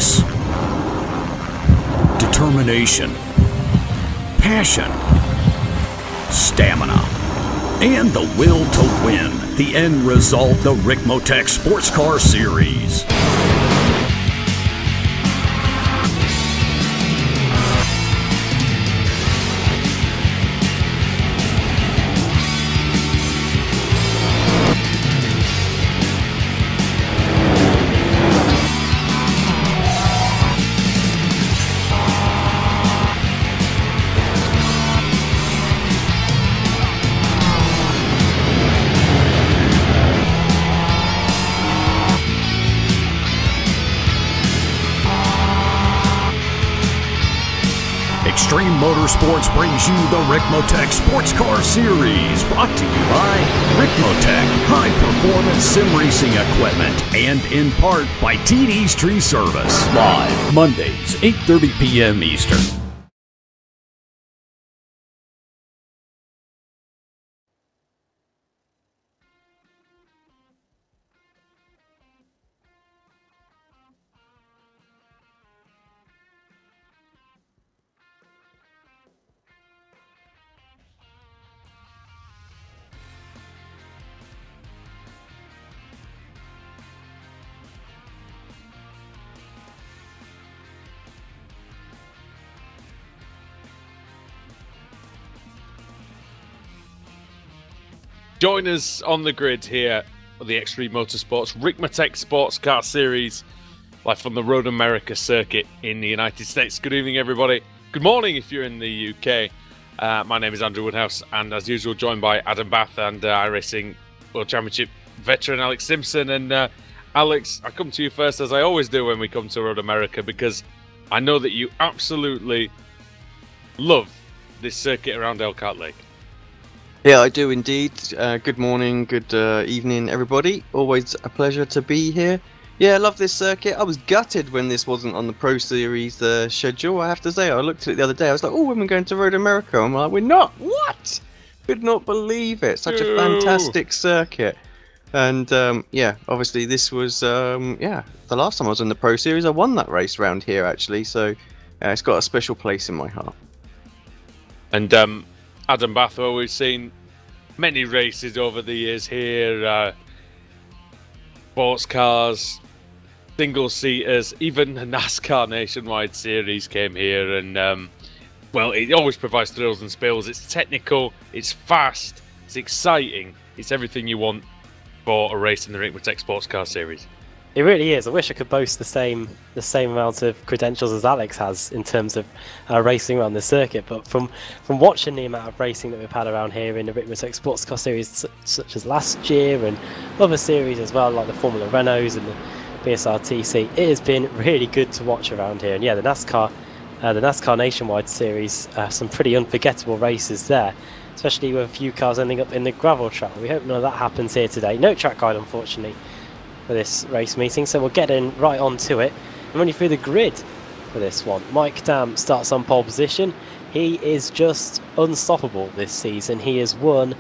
purpose, determination, passion, stamina, and the will to win. The end result, the Ricmotech Sports Car Series. Extreme Motorsports brings you the Ricmotech Sports Car Series, brought to you by Ricmotech High Performance Sim Racing Equipment, and in part by TD's Tree Service. Live Mondays, 8:30 p.m. Eastern. Join us on the grid here at the Extreme Motorsports Ricmotech Sports Car Series, live from the Road America circuit in the United States. Good evening, everybody. Good morning if you're in the UK. My name is Andrew Woodhouse, and as usual, joined by Adam Bath and iRacing World Championship veteran Alex Simpson. And Alex, I come to you first, as I always do when we come to Road America, because I know that you absolutely love this circuit around Elkhart Lake. Yeah, I do indeed. Good morning, good evening, everybody. Always a pleasure to be here. Yeah, I love this circuit. I was gutted when this wasn't on the Pro Series schedule, I have to say. I looked at it the other day. I was like, oh, when we're going to Road America. I'm like, we're not. What? Could not believe it. Such a fantastic circuit. And, yeah, obviously this was, the last time I was in the Pro Series, I won that race round here, actually. So it's got a special place in my heart. And, Adam Bath, we've seen many races over the years here, sports cars, single-seaters, even the NASCAR Nationwide Series came here, and well, it always provides thrills and spills. It's technical, it's fast, it's exciting, it's everything you want for a race in the Ricmotech Sports Car Series. It really is. I wish I could boast the same amount of credentials as Alex has in terms of racing around the circuit. But from watching the amount of racing that we've had around here in the Ricmotech Sports Car Series, such as last year and other series as well, like the Formula Renaults and the BSRTC, it has been really good to watch around here. And yeah, the NASCAR Nationwide Series, some pretty unforgettable races there, especially with a few cars ending up in the gravel track. We hope none of that happens here today. No track guide, unfortunately, for this race meeting, so we'll get in right onto it and run you through the grid for this one. Mike Dam starts on pole position. He is just unstoppable this season. He has won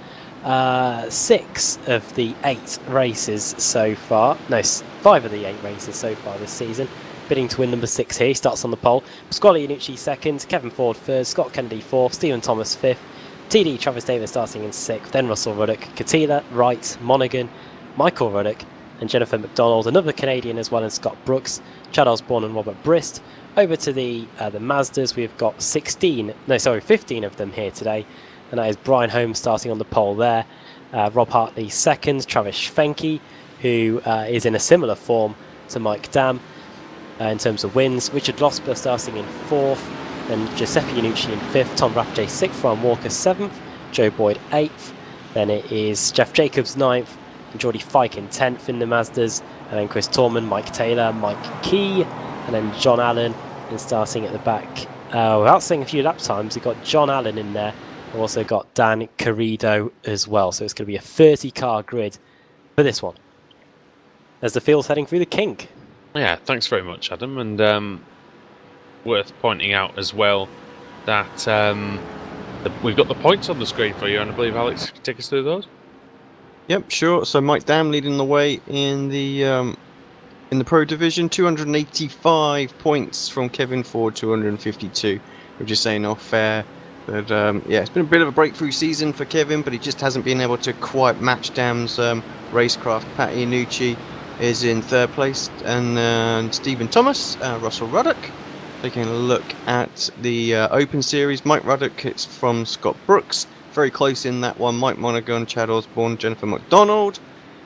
6 of the 8 races so far. No, 5 of the 8 races so far this season. Bidding to win number 6 here. He starts on the pole. Pasquale Iannucci second, Kevin Ford third, Scott Kennedy fourth, Stephen Thomas fifth, TD Travis Davis starting in 6th, then Russell Ruddock, Katila, Wright, Monaghan, Michael Ruddock, and Jennifer McDonald, another Canadian as well, and Scott Brooks, Chad Osborne and Robert Brist. Over to the Mazdas, we've got 15 of them here today, and that is Brian Holmes starting on the pole there, Rob Hartley second, Travis Schwenke, who is in a similar form to Mike Dam in terms of wins, Richard Losper starting in 4th, and Giuseppe Iannucci in 5th, Tom Rathje 6th, Ron Walker 7th, Joe Boyd 8th, then it is Jeff Jacobs 9th, Geordie Fike in 10th in the Mazdas, and then Chris Torman, Mike Taylor, Mike Key, and then John Allen. And starting at the back, without saying a few lap times, we've got John Allen in there. We've also got Dan Carrido as well. So it's going to be a 30-car grid for this one, as the field's heading through the kink. Yeah, thanks very much, Adam. And worth pointing out as well that we've got the points on the screen for you, and I believe Alex can take us through those. Yep, sure. So Mike Dam leading the way in the In the Pro Division, 285 points from Kevin Ford, 252. We're just saying off fair. But yeah, it's been a bit of a breakthrough season for Kevin, but he just hasn't been able to quite match Dam's racecraft. Pat Iannucci is in third place, and Stephen Thomas, Russell Ruddock. Taking a look at the Open Series, Mike Ruddock, it's from Scott Brooks. Very close in that one, Mike Monaghan, Chad Osborne, Jennifer McDonald.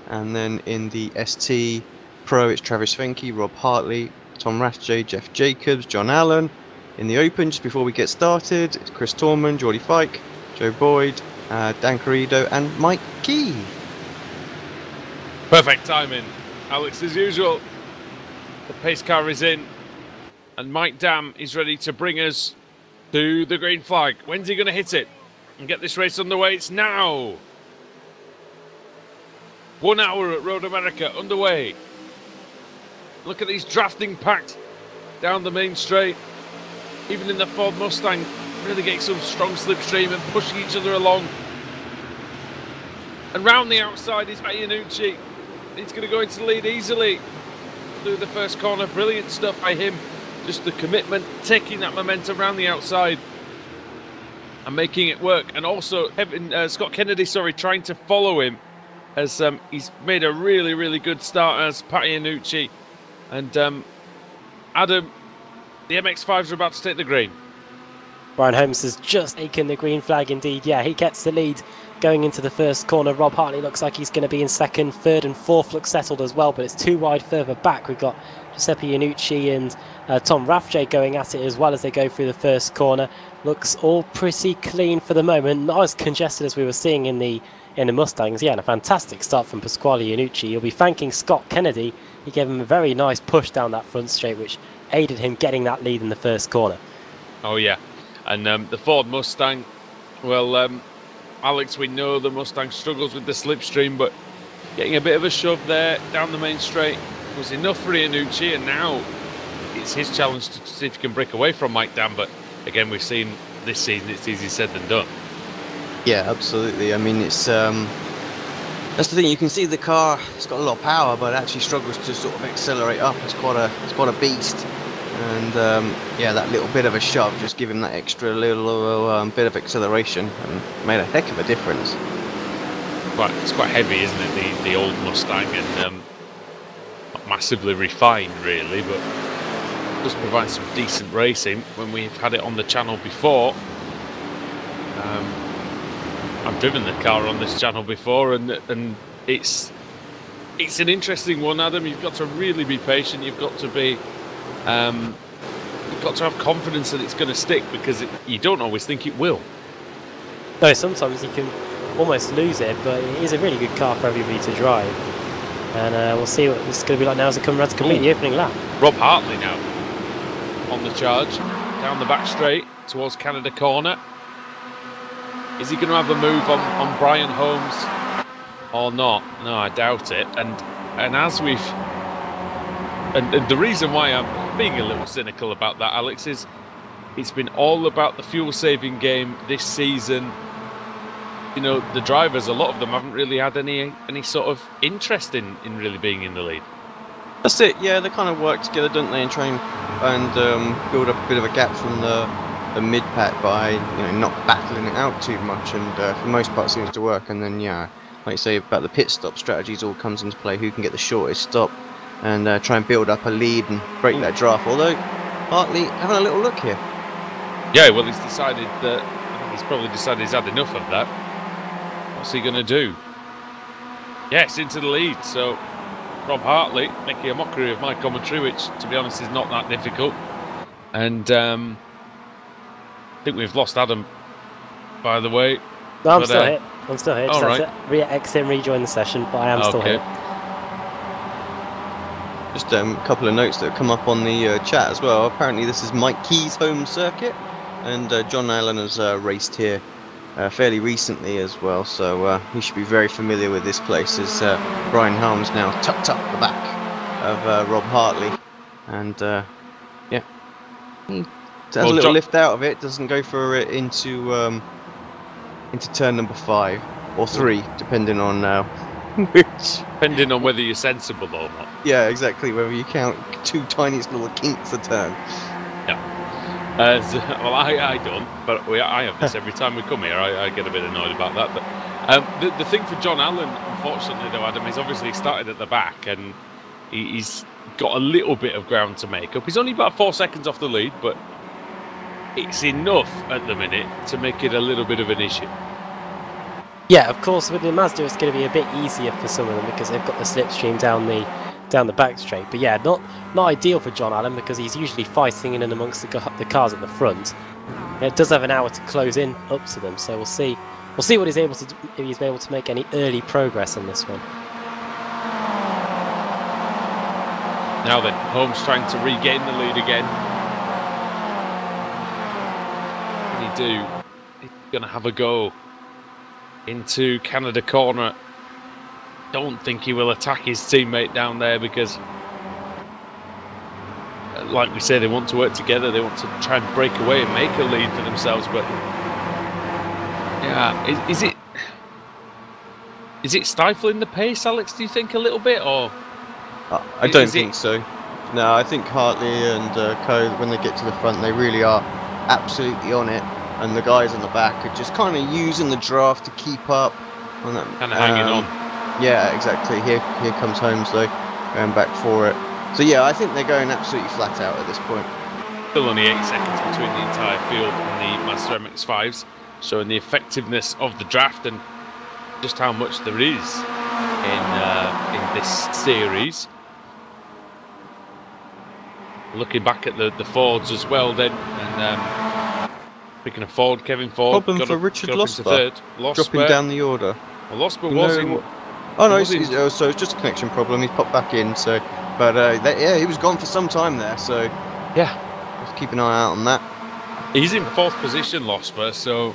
And then in the ST Pro, it's Travis Fenke, Rob Hartley, Tom Rathje, Jeff Jacobs, John Allen. In the Open, just before we get started, it's Chris Torman, Geordie Fike, Joe Boyd, Dan Corrido, and Mike Key. Perfect timing, Alex, as usual. The pace car is in, and Mike Dam is ready to bring us to the green flag. When's he going to hit it and get this race underway? It's now. 1 hour at Road America underway. Look at these drafting packs down the main straight. Even in the Ford Mustang, really getting some strong slipstream and pushing each other along. And round the outside is Iannucci. He's going to go into the lead easily through the first corner. Brilliant stuff by him. Just the commitment, taking that momentum round the outside and making it work. And also Scott Kennedy, trying to follow him as he's made a really, really good start as Pat Iannucci. And Adam, the MX-5s are about to take the green. Brian Holmes has just taken the green flag indeed. Yeah, he gets the lead going into the first corner. Rob Hartley looks like he's going to be in second. Third and fourth look settled as well, but it's too wide further back. We've got Giuseppe Iannucci and Tom Rathje going at it as well as they go through the first corner. Looks all pretty clean for the moment. Not as congested as we were seeing in the Mustangs. Yeah, and a fantastic start from Pasquale Iannucci. He'll be thanking Scott Kennedy. He gave him a very nice push down that front straight, which aided him getting that lead in the first corner. Oh yeah, and the Ford Mustang, well, Alex, we know the Mustang struggles with the slipstream, but getting a bit of a shove there down the main straight was enough for Iannucci, and now it's his challenge to see if he can break away from Mike Dam. But again, we've seen this season it's easier said than done. Yeah, absolutely. I mean, it's that's the thing. You can see the car. It's got a lot of power, but it actually struggles to sort of accelerate up. It's quite a beast. And yeah, that little bit of a shove just give him that extra little bit of acceleration and made a heck of a difference. It's quite heavy, isn't it? The old Mustang, and not massively refined really, but does provide some decent racing when we've had it on the channel before. I've driven the car on this channel before, and it's an interesting one, Adam. You've got to really be patient. You've got to be you've got to have confidence that it's going to stick, because you don't always think it will. No, sometimes you can almost lose it, but it is a really good car for everybody to drive. And we'll see what it's going to be like now as it comes around to complete the opening lap. Rob Hartley now on the charge down the back straight towards Canada corner. Is he going to have a move on Brian Holmes or not? No, I doubt it. And as we've and the reason why I'm being a little cynical about that, Alex, is it's been all about the fuel saving game this season. You know, the drivers, a lot of them haven't really had any sort of interest in really being in the lead. That's it. Yeah, they kind of work together, don't they, and try and build up a bit of a gap from the mid pack by not battling it out too much, and for the most part seems to work. And then yeah, like you say about the pit stop strategies, all comes into play. Who can get the shortest stop and try and build up a lead and break that draft. Although Hartley having a little look here. Yeah, well, he's decided that I think he's probably decided he's had enough of that. What's he going to do? Yes, into the lead. So Rob Hartley making a mockery of my commentary, which to be honest is not that difficult. And I think we've lost Adam, by the way. No, I'm still here. I'm still here. All right. Exit and rejoin the session, but I am still here. Just a couple of notes that have come up on the chat as well. Apparently this is Mike Key's home circuit, and John Allen has raced here fairly recently as well, so he should be very familiar with this place, as Brian Holmes now tucked up the back of Rob Hartley, and yeah, he has a little lift out of it, doesn't go for it into turn number 5 or 3, depending on Which, depending on whether you're sensible or not. yeah, exactly. Whether you count 2 tiniest little kinks a turn. Well, I don't, but I have this every time we come here. I get a bit annoyed about that. But the thing for John Allen, unfortunately, though, Adam, is obviously he started at the back and he's got a little bit of ground to make up. He's only about 4 seconds off the lead, but it's enough at the minute to make it a little bit of an issue. Yeah, of course, with the Mazda, it's going to be a bit easier for some of them because they've got the slipstream down the back straight. But yeah, not ideal for John Allen because he's usually fighting in and amongst the cars at the front. It does have an hour to close in up to them, so we'll see what he's able to do, if he's able to make any early progress on this one. Now then, Holmes trying to regain the lead again. What can he do? He's going to have a go into Canada corner. Don't think he will attack his teammate down there because, like we say, they want to work together. They want to try and break away and make a lead for themselves. But yeah, is it stifling the pace, Alex? Do you think a little bit, or? I don't think so. No, I think Hartley and Co, when they get to the front, they really are absolutely on it, and the guys on the back are just kind of using the draft to keep up. Kind of hanging on. Yeah, exactly. Here comes Holmes though, going back for it. So yeah, I think they're going absolutely flat out at this point. Still only 8 seconds between the entire field and the Mazda MX-5s, showing the effectiveness of the draft and just how much there is in this series. Looking back at the Fords as well then, and picking a Ford, Kevin Ford. Problem for Richard Losper, dropping down the order. Well, Losper was in... Oh no, so it's just a connection problem. He's popped back in, so... But yeah, he was gone for some time there, so... Yeah, just keep an eye out on that. He's in 4th position, Losper, so...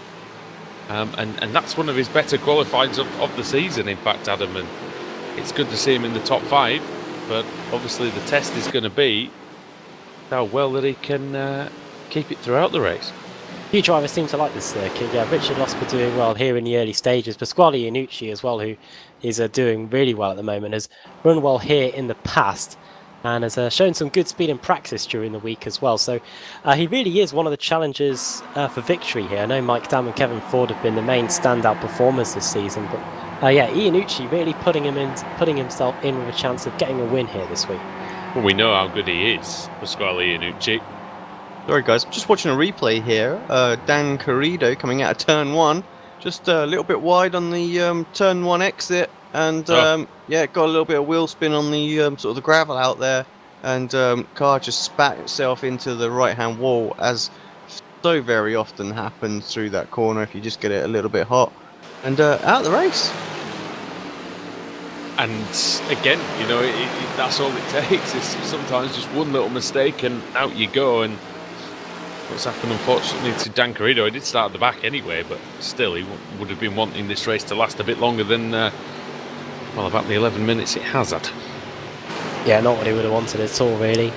And that's one of his better qualifieds of the season, in fact, Adam. And it's good to see him in the top 5, but obviously the test is going to be how well that he can keep it throughout the race. Few drivers seem to like this circuit. Yeah, Richard Losper doing well here in the early stages. Pasquale Iannucci as well, who is doing really well at the moment, has run well here in the past and has shown some good speed in practice during the week as well. So he really is one of the challengers for victory here. I know Mike Dam and Kevin Ford have been the main standout performers this season, but yeah, Iannucci really putting himself in with a chance of getting a win here this week. Well, we know how good he is, Pasquale Iannucci. Sorry guys, I'm just watching a replay here. Dan Carrido coming out of turn 1, just a little bit wide on the turn 1 exit, and yeah, got a little bit of wheel spin on the sort of the gravel out there, and car just spat itself into the right hand wall, as so very often happens through that corner if you just get it a little bit hot, and out of the race. And again, you know, that's all it takes. Is sometimes just one little mistake and out you go. And what's happened, unfortunately, to Dan Carrido, he did start at the back anyway, but still, he would have been wanting this race to last a bit longer than, well, about the 11 minutes it has had. Yeah, not what he would have wanted at all, really.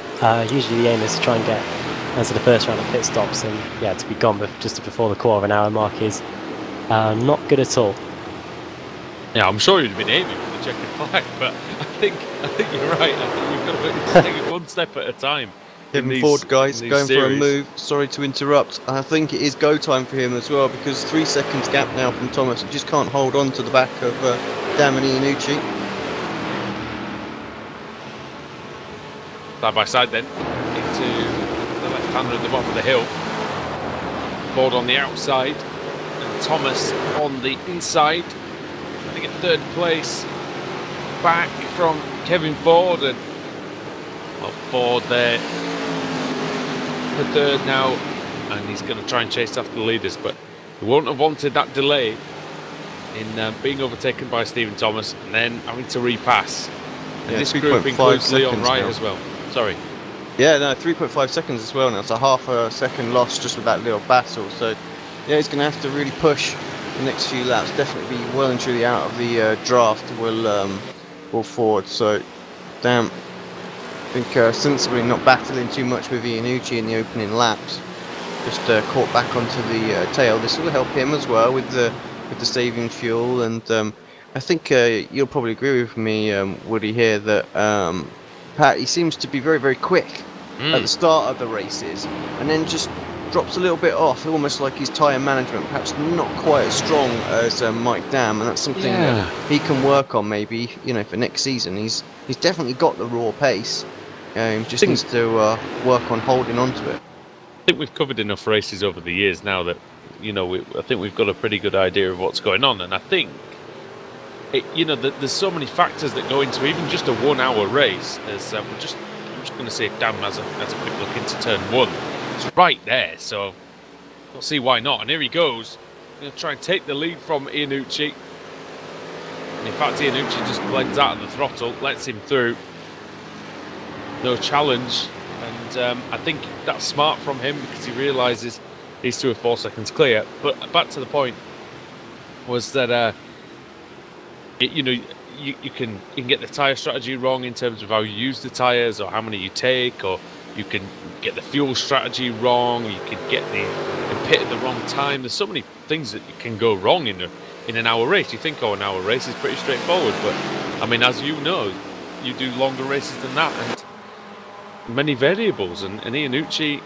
Usually the aim is to try and get into the first round of pit stops, and yeah, to be gone just before the quarter of an hour mark is not good at all. Yeah, I'm sure he'd have been aiming for the checkered flag, but I think you're right. I think we've got to take it one step at a time. Kevin Ford, guys, going for a move. Sorry to interrupt. I think it is go time for him as well, because 3 seconds gap now from Thomas. He just can't hold on to the back of Dam and Iannucci. Side by side then, into the left-hander at the bottom of the hill. Ford on the outside, and Thomas on the inside. I think at 3rd place, back from Kevin Ford, and well, Ford there for 3rd now, and he's going to try and chase after the leaders, but he won't have wanted that delay in being overtaken by Stephen Thomas and then having to repass. And this group includes Leon Wright as well. Sorry. Yeah, no, 3.5 seconds as well now. It's a half a second loss just with that little battle. So yeah, he's going to have to really push the next few laps. Definitely be well and truly out of the draft will Ford. So damn, I think sensibly not battling too much with Iannucci in the opening laps. Just caught back onto the tail. This will help him as well with the saving fuel, and I think you'll probably agree with me, Woody, here that Pat, he seems to be very, very quick at the start of the races, and then just drops a little bit off, almost like his tyre management, perhaps not quite as strong as Mike Dam, and that's something that he can work on maybe, for next season. He's definitely got the raw pace, just needs to work on holding on to it. I think we've covered enough races over the years now that, I think we've got a pretty good idea of what's going on, and I think, there's so many factors that go into even just a 1 hour race. As I'm just going to say, Dam has a quick look into turn 1. It's right there, so we'll see why not. And here he goes. Going to try and take the lead from Iannucci. And in fact, Iannucci just blends out of the throttle, lets him through. No challenge. And I think that's smart from him because he realises he's 2 or 4 seconds clear. But back to the point was that, you can get the tyre strategy wrong in terms of how you use the tyres or how many you take, or you can get the fuel strategy wrong, you can get the pit at the wrong time. There's so many things that can go wrong in an hour race. You think, an hour race is pretty straightforward, but I mean, as you know, you do longer races than that and many variables. And Iannucci,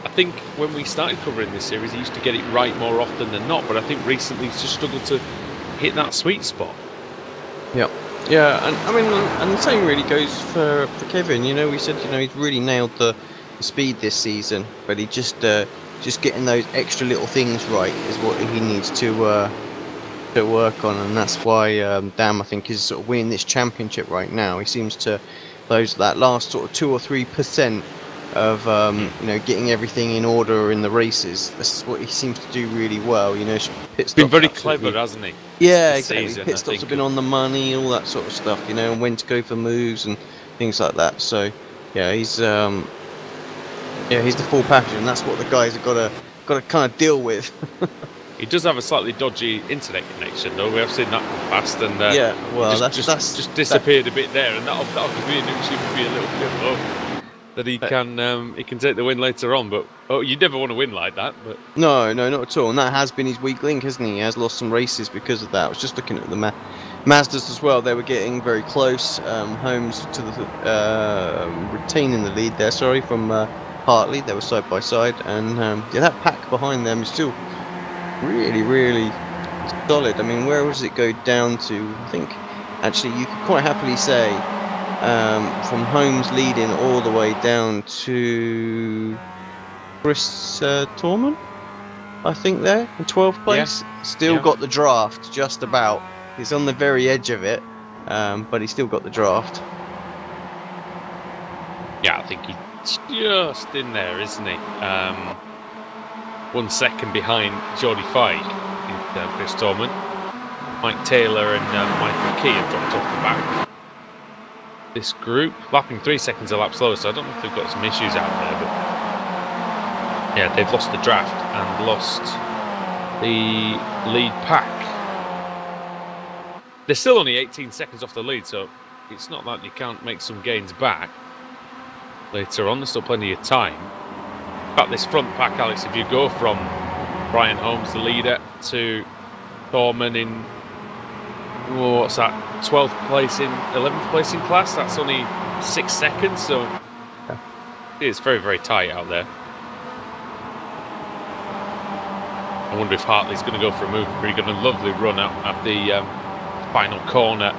I think when we started covering this series, he used to get it right more often than not, but I think recently he's just struggled to hit that sweet spot. Yeah, and I mean, and the same really goes for Kevin. We said he's really nailed the speed this season, but he just getting those extra little things right is what he needs to work on, and that's why Dam, I think, is sort of winning this championship right now. He seems to that last sort of 2 or 3% of getting everything in order in the races. That's what he seems to do really well. Pit stops been very clever, hasn't he? Yeah, exactly. Pit stops have been on the money, all that sort of stuff. And when to go for moves and things like that. So yeah, he's the full package, and that's what the guys have got to kind of deal with. He does have a slightly dodgy internet connection, though. We have seen that fast, and that's just disappeared a bit there, and that'll be a little bit low. That he can take the win later on, but you never want to win like that. But no, not at all. And that has been his weak link, hasn't he? He has lost some races because of that. I was just looking at the Mazdas as well. They were getting very close. Holmes to the retaining the lead there. Sorry, from Hartley. They were side by side, and that pack behind them is still really, really solid. I mean, where does it go down to? I think actually you could quite happily say. From Holmes leading all the way down to Chris Torman, I think there in 12th place. Still got the draft, just about. He's on the very edge of it, but he's still got the draft. Yeah, I think he's just in there, isn't he? 1 second behind Geordie Fike in Chris Torman. Mike Taylor and Michael Key have dropped off the back. This group lapping 3 seconds a lap slower, so I don't know if they've got some issues out there, but yeah, they've lost the draft and lost the lead pack. They're still only 18 seconds off the lead, so it's not like you can't make some gains back later on. There's still plenty of time. In fact, this front pack, Alex, if you go from Brian Holmes, the leader, to Thorman in what's that, 12th place in 11th place in class, that's only 6 seconds, so it's very, very tight out there. I wonder if Hartley's going to go for a move. He's got a lovely run out at the final corner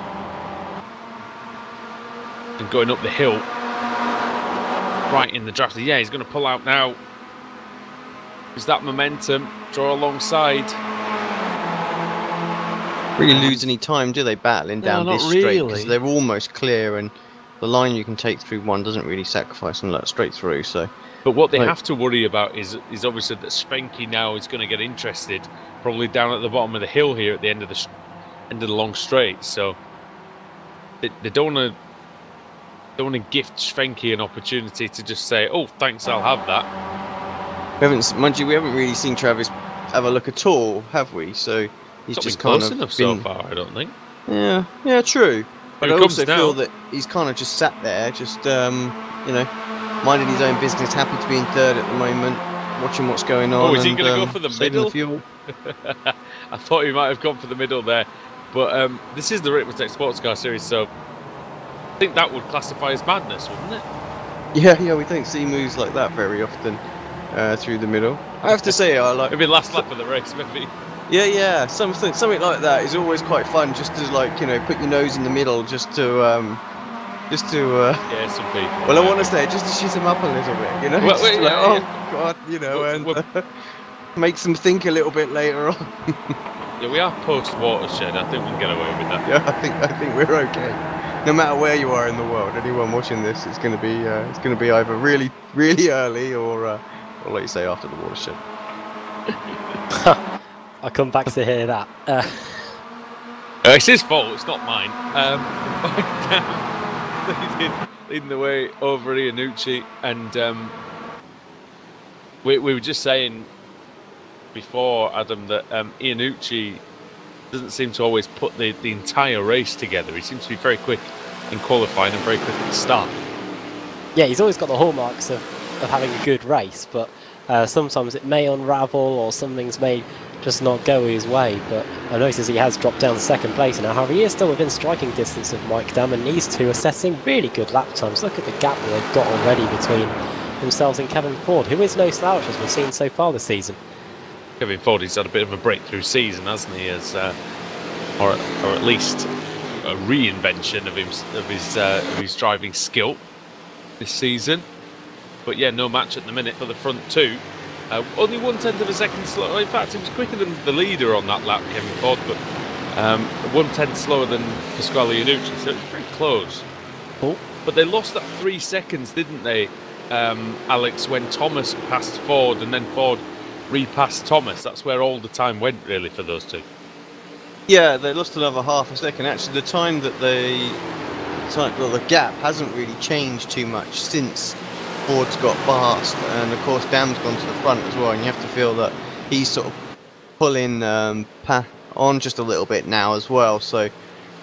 and going up the hill right in the draft. Yeah, he's going to pull out now. Is that momentum? Draw alongside. Really lose any time, do they, battling down this straight? Because they're almost clear, and the line you can take through one doesn't really sacrifice and let straight through. So, but what they have to worry about is obviously that Svenke now is going to get interested, probably down at the bottom of the hill here at the end of the long straight. So they don't want to gift Svenke an opportunity to just say, "Oh, thanks, I'll have that." We haven't really seen Travis have a look at all, have we? So. He's just kind of enough so far, I don't think. Yeah, true. But I also feel that he's kind of just sat there, just minding his own business, happy to be in third at the moment, watching what's going on. Oh, is he going to go for the middle? The fuel. I thought he might have gone for the middle there. But this is the Ricmotech Sports Car Series, so I think that would classify as madness, wouldn't it? Yeah, we don't see moves like that very often through the middle. I have to say, I like. Maybe last lap of the race, maybe. Yeah, something like that is always quite fun. Just to put your nose in the middle, just to. Yeah, some people. Well, I want to say just to shit them up a little bit, you know. Well, yeah. Oh God, and makes them think a little bit later on. Yeah, we are post watershed. I think we can get away with that. Yeah, I think we're okay. No matter where you are in the world, anyone watching this, it's going to be either really, really early or like you say, after the watershed. I'll come back to hear that. It's his fault. It's not mine. Leading the way over Iannucci, and we were just saying before, Adam, that Iannucci doesn't seem to always put the entire race together. He seems to be very quick in qualifying and very quick at the start. Yeah, he's always got the hallmarks of having a good race, but sometimes it may unravel or some things may just not go his way. But I notice he has dropped down to second place now. However, he is still within striking distance of Mike Dam, and these two are setting really good lap times. Look at the gap that they've got already between themselves and Kevin Ford, who is no slouch as we've seen so far this season. Kevin Ford, he's had a bit of a breakthrough season, hasn't he? As or at least a reinvention of his driving skill this season. But yeah, no match at the minute for the front two. Only 1/10 of a second slower. In fact, it was quicker than the leader on that lap, Kevin Ford, but 1/10 slower than Pasquale Iannucci, so it's very close. Oh. But they lost that 3 seconds, didn't they, Alex, when Thomas passed Ford and then Ford repassed Thomas? That's where all the time went, really, for those two. Yeah, they lost another half a second. Actually, the time that the gap hasn't really changed too much since Ford's got past, and of course Dam's gone to the front as well, and you have to feel that he's sort of pulling on just a little bit now as well. So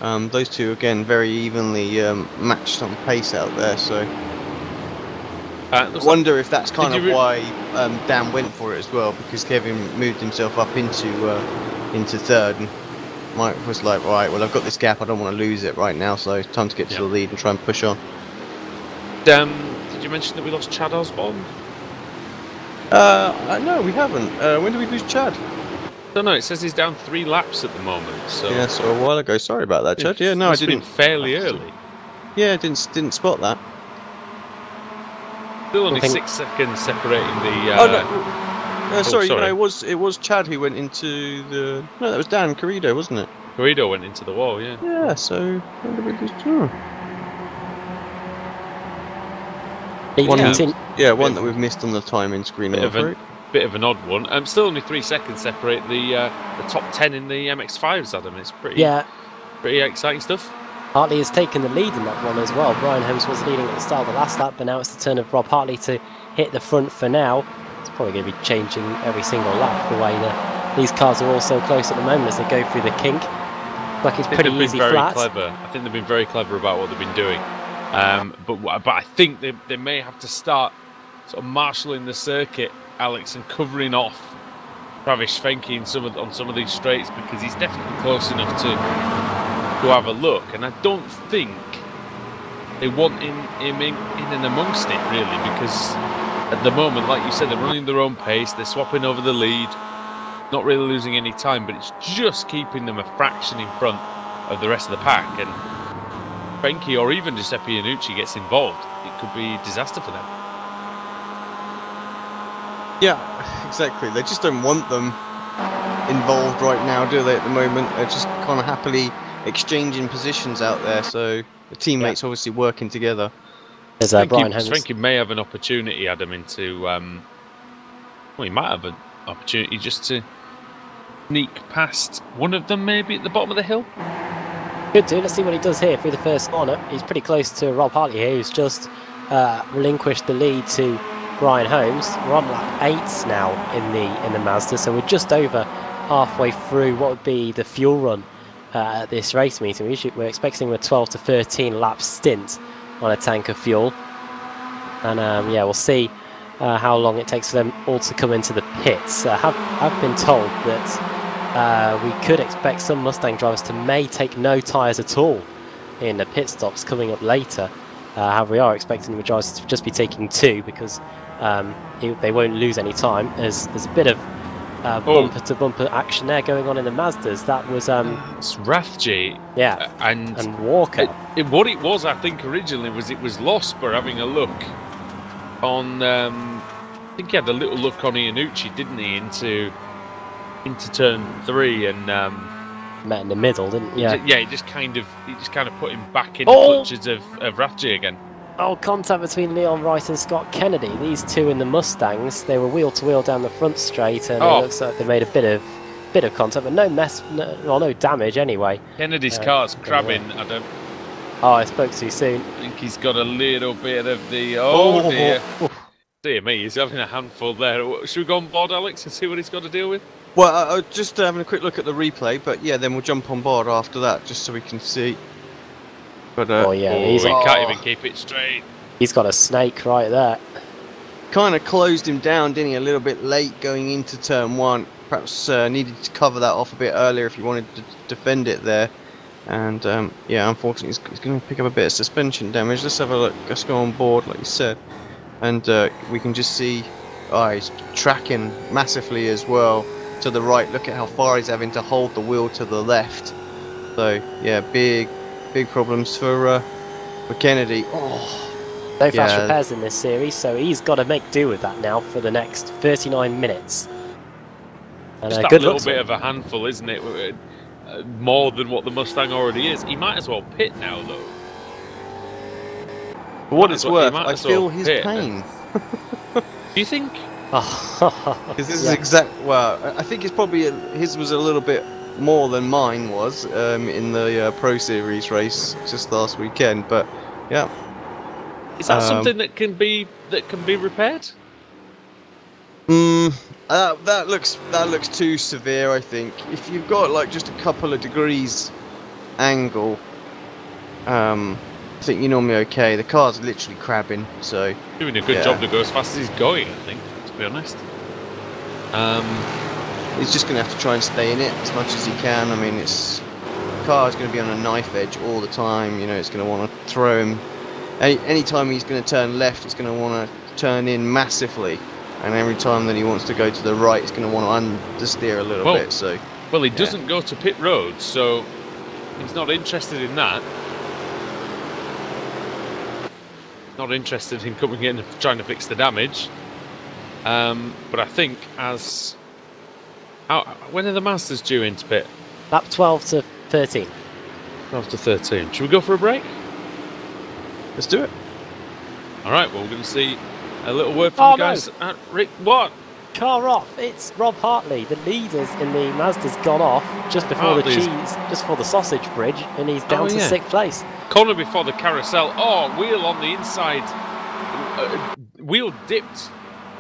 those two again very evenly matched on pace out there. So I wonder if that's kind of why Dam went for it as well, because Kevin moved himself up into third, and Mike was like, right, well, I've got this gap, I don't want to lose it right now, so time to get to the lead and try and push on. Did you mention that we lost Chad Osborne? No, we haven't. When did we lose Chad? I don't know, it says he's down 3 laps at the moment. So yeah, so a while ago. Sorry about that, Chad. Yeah, no, I didn't. Fairly early. Yeah, I didn't spot that. Still only 6 seconds separating the. Sorry, no, it was Chad who went into the. No, that was Dan Carrido, wasn't it? Carrido went into the wall, yeah. Yeah, so when did we lose? Oh. One that we've missed on the timing screen. Bit of an odd one. Still only 3 seconds separate the top 10 in the MX-5s, Adam. It's pretty exciting stuff. Hartley has taken the lead in that one as well. Brian Holmes was leading at the start of the last lap, but now it's the turn of Rob Hartley to hit the front for now. It's probably going to be changing every single lap the way these cars are all so close at the moment as they go through the kink. Like it's pretty easy flat. Clever. I think they've been very clever about what they've been doing. But I think they may have to start sort of marshalling the circuit, Alex, and covering off Travis Fenke on some of these straights, because he's definitely close enough to have a look, and I don't think they want him in and amongst it, really, because at the moment, like you said, they're running their own pace, they're swapping over the lead, not really losing any time, but it's just keeping them a fraction in front of the rest of the pack. And Fenke or even Giuseppe Iannucci gets involved, it could be a disaster for them. Yeah, exactly. They just don't want them involved right now, do they, at the moment? They're just kind of happily exchanging positions out there, so the teammates obviously working together. There's Brian Holmes. Fenke may have an opportunity, Adam, he might have an opportunity just to sneak past one of them, maybe at the bottom of the hill. Good do. Let's see what he does here through the first corner. He's pretty close to Rob Hartley here, who's just relinquished the lead to Brian Holmes. We're on lap 8 now in the Mazda, so we're just over halfway through what would be the fuel run at this race meeting. We're expecting a 12 to 13 lap stint on a tank of fuel, and we'll see how long it takes for them all to come into the pits. I've been told that we could expect some Mustang drivers to may take no tyres at all in the pit stops coming up later. However, we are expecting the drivers to just be taking 2 because they won't lose any time. There's a bit of bumper-to-bumper action there going on in the Mazdas. That was it's Rathje, yeah, and Walker. What it was, I think, originally was it was Losper having a look on. I think he had a little look on Iannucci, didn't he, into turn 3 and met in the middle, didn't he? Yeah, he just kind of put him back in the clutches of Rathje again. Oh, contact between Leon Wright and Scott Kennedy. These two in the Mustangs, they were wheel to wheel down the front straight, and it looks like they made a bit of contact, but no damage anyway. Kennedy's car's crabbing. Yeah. I spoke too soon. I think he's got a little bit of the dear. Dear me, he's having a handful there. Should we go on board, Alex, and see what he's got to deal with? Well, I was just having a quick look at the replay, but yeah, then we'll jump on board after that, just so we can see. But he can't even keep it straight. He's got a snake right there. Kind of closed him down, didn't he? A little bit late going into turn 1. Perhaps needed to cover that off a bit earlier if he wanted to defend it there. And yeah, unfortunately, he's going to pick up a bit of suspension damage. Let's have a look. Let's go on board, like you said, and we can just see he's tracking massively as well to the right. Look at how far he's having to hold the wheel to the left. So yeah, big problems for Kennedy. No fast repairs in this series, so he's got to make do with that now for the next 39 minutes. And just that little bit of a handful, isn't it? More than what the Mustang already is. He might as well pit now, though. For what it's worth, I feel his pain. Do you think? This is exact. Well, I think it's probably his was a little bit more than mine was in the Pro Series race just last weekend. But yeah, is that something that can be repaired? That looks too severe. I think if you've got like just a couple of degrees angle, I think you're normally okay. The car's literally crabbing, so doing a good job to go as fast as he's going. I think, to be honest. He's just going to have to try and stay in it as much as he can. I mean, the car is going to be on a knife edge all the time. You know, it's going to want to throw him. Any time he's going to turn left, it's going to want to turn in massively. And every time that he wants to go to the right, he's going to want to understeer a little bit. So, well, he doesn't go to pit road, so he's not interested in that. Not interested in coming in and trying to fix the damage. But I think when are the Masters due into pit? Lap 12 to 13. 12 to 13. Should we go for a break? Let's do it. All right. Well, we're going to see a little word from the guys. No. Rick, what? Car off. It's Rob Hartley. The leaders in the Mazda's gone off just before just before the sausage bridge, and he's down to 6th place. Corner before the carousel. Wheel on the inside. Wheel dipped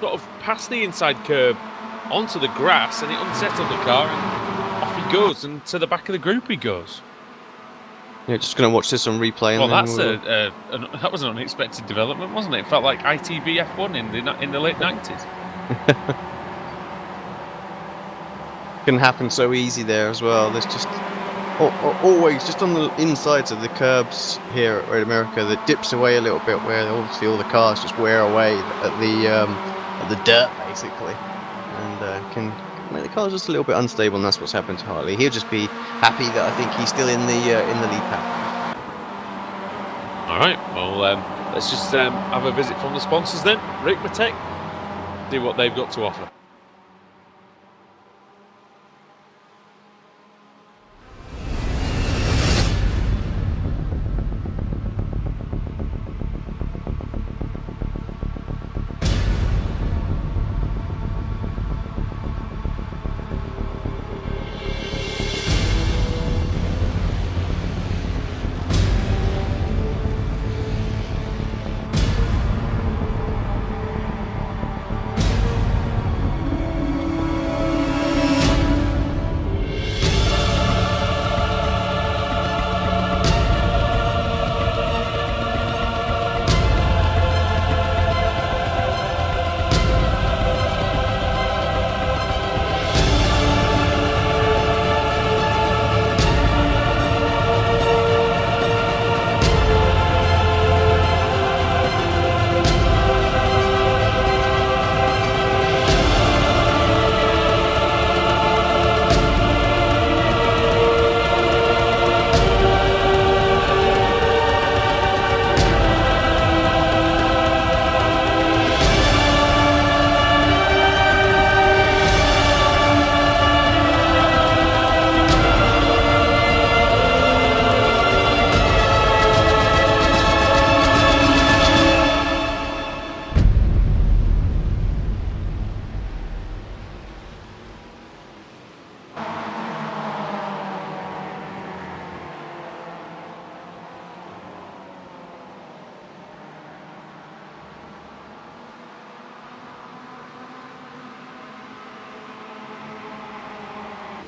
sort of past the inside curb onto the grass, and it unsettled the car, and off he goes, and to the back of the group he goes. Yeah, just going to watch this on replay. Well, that was an unexpected development, wasn't it? It felt like ITV F1 in the late 90s. Can happen so easy there as well. There's just always just on the insides of the curbs here in America that dips away a little bit, where obviously all the cars just wear away at the dirt basically, and can make the car's just a little bit unstable, and that's what's happened to Hartley. He'll just be happy that I think he's still in the lead pack. All right, well, let's just have a visit from the sponsors then. Ricmotech, see what they've got to offer.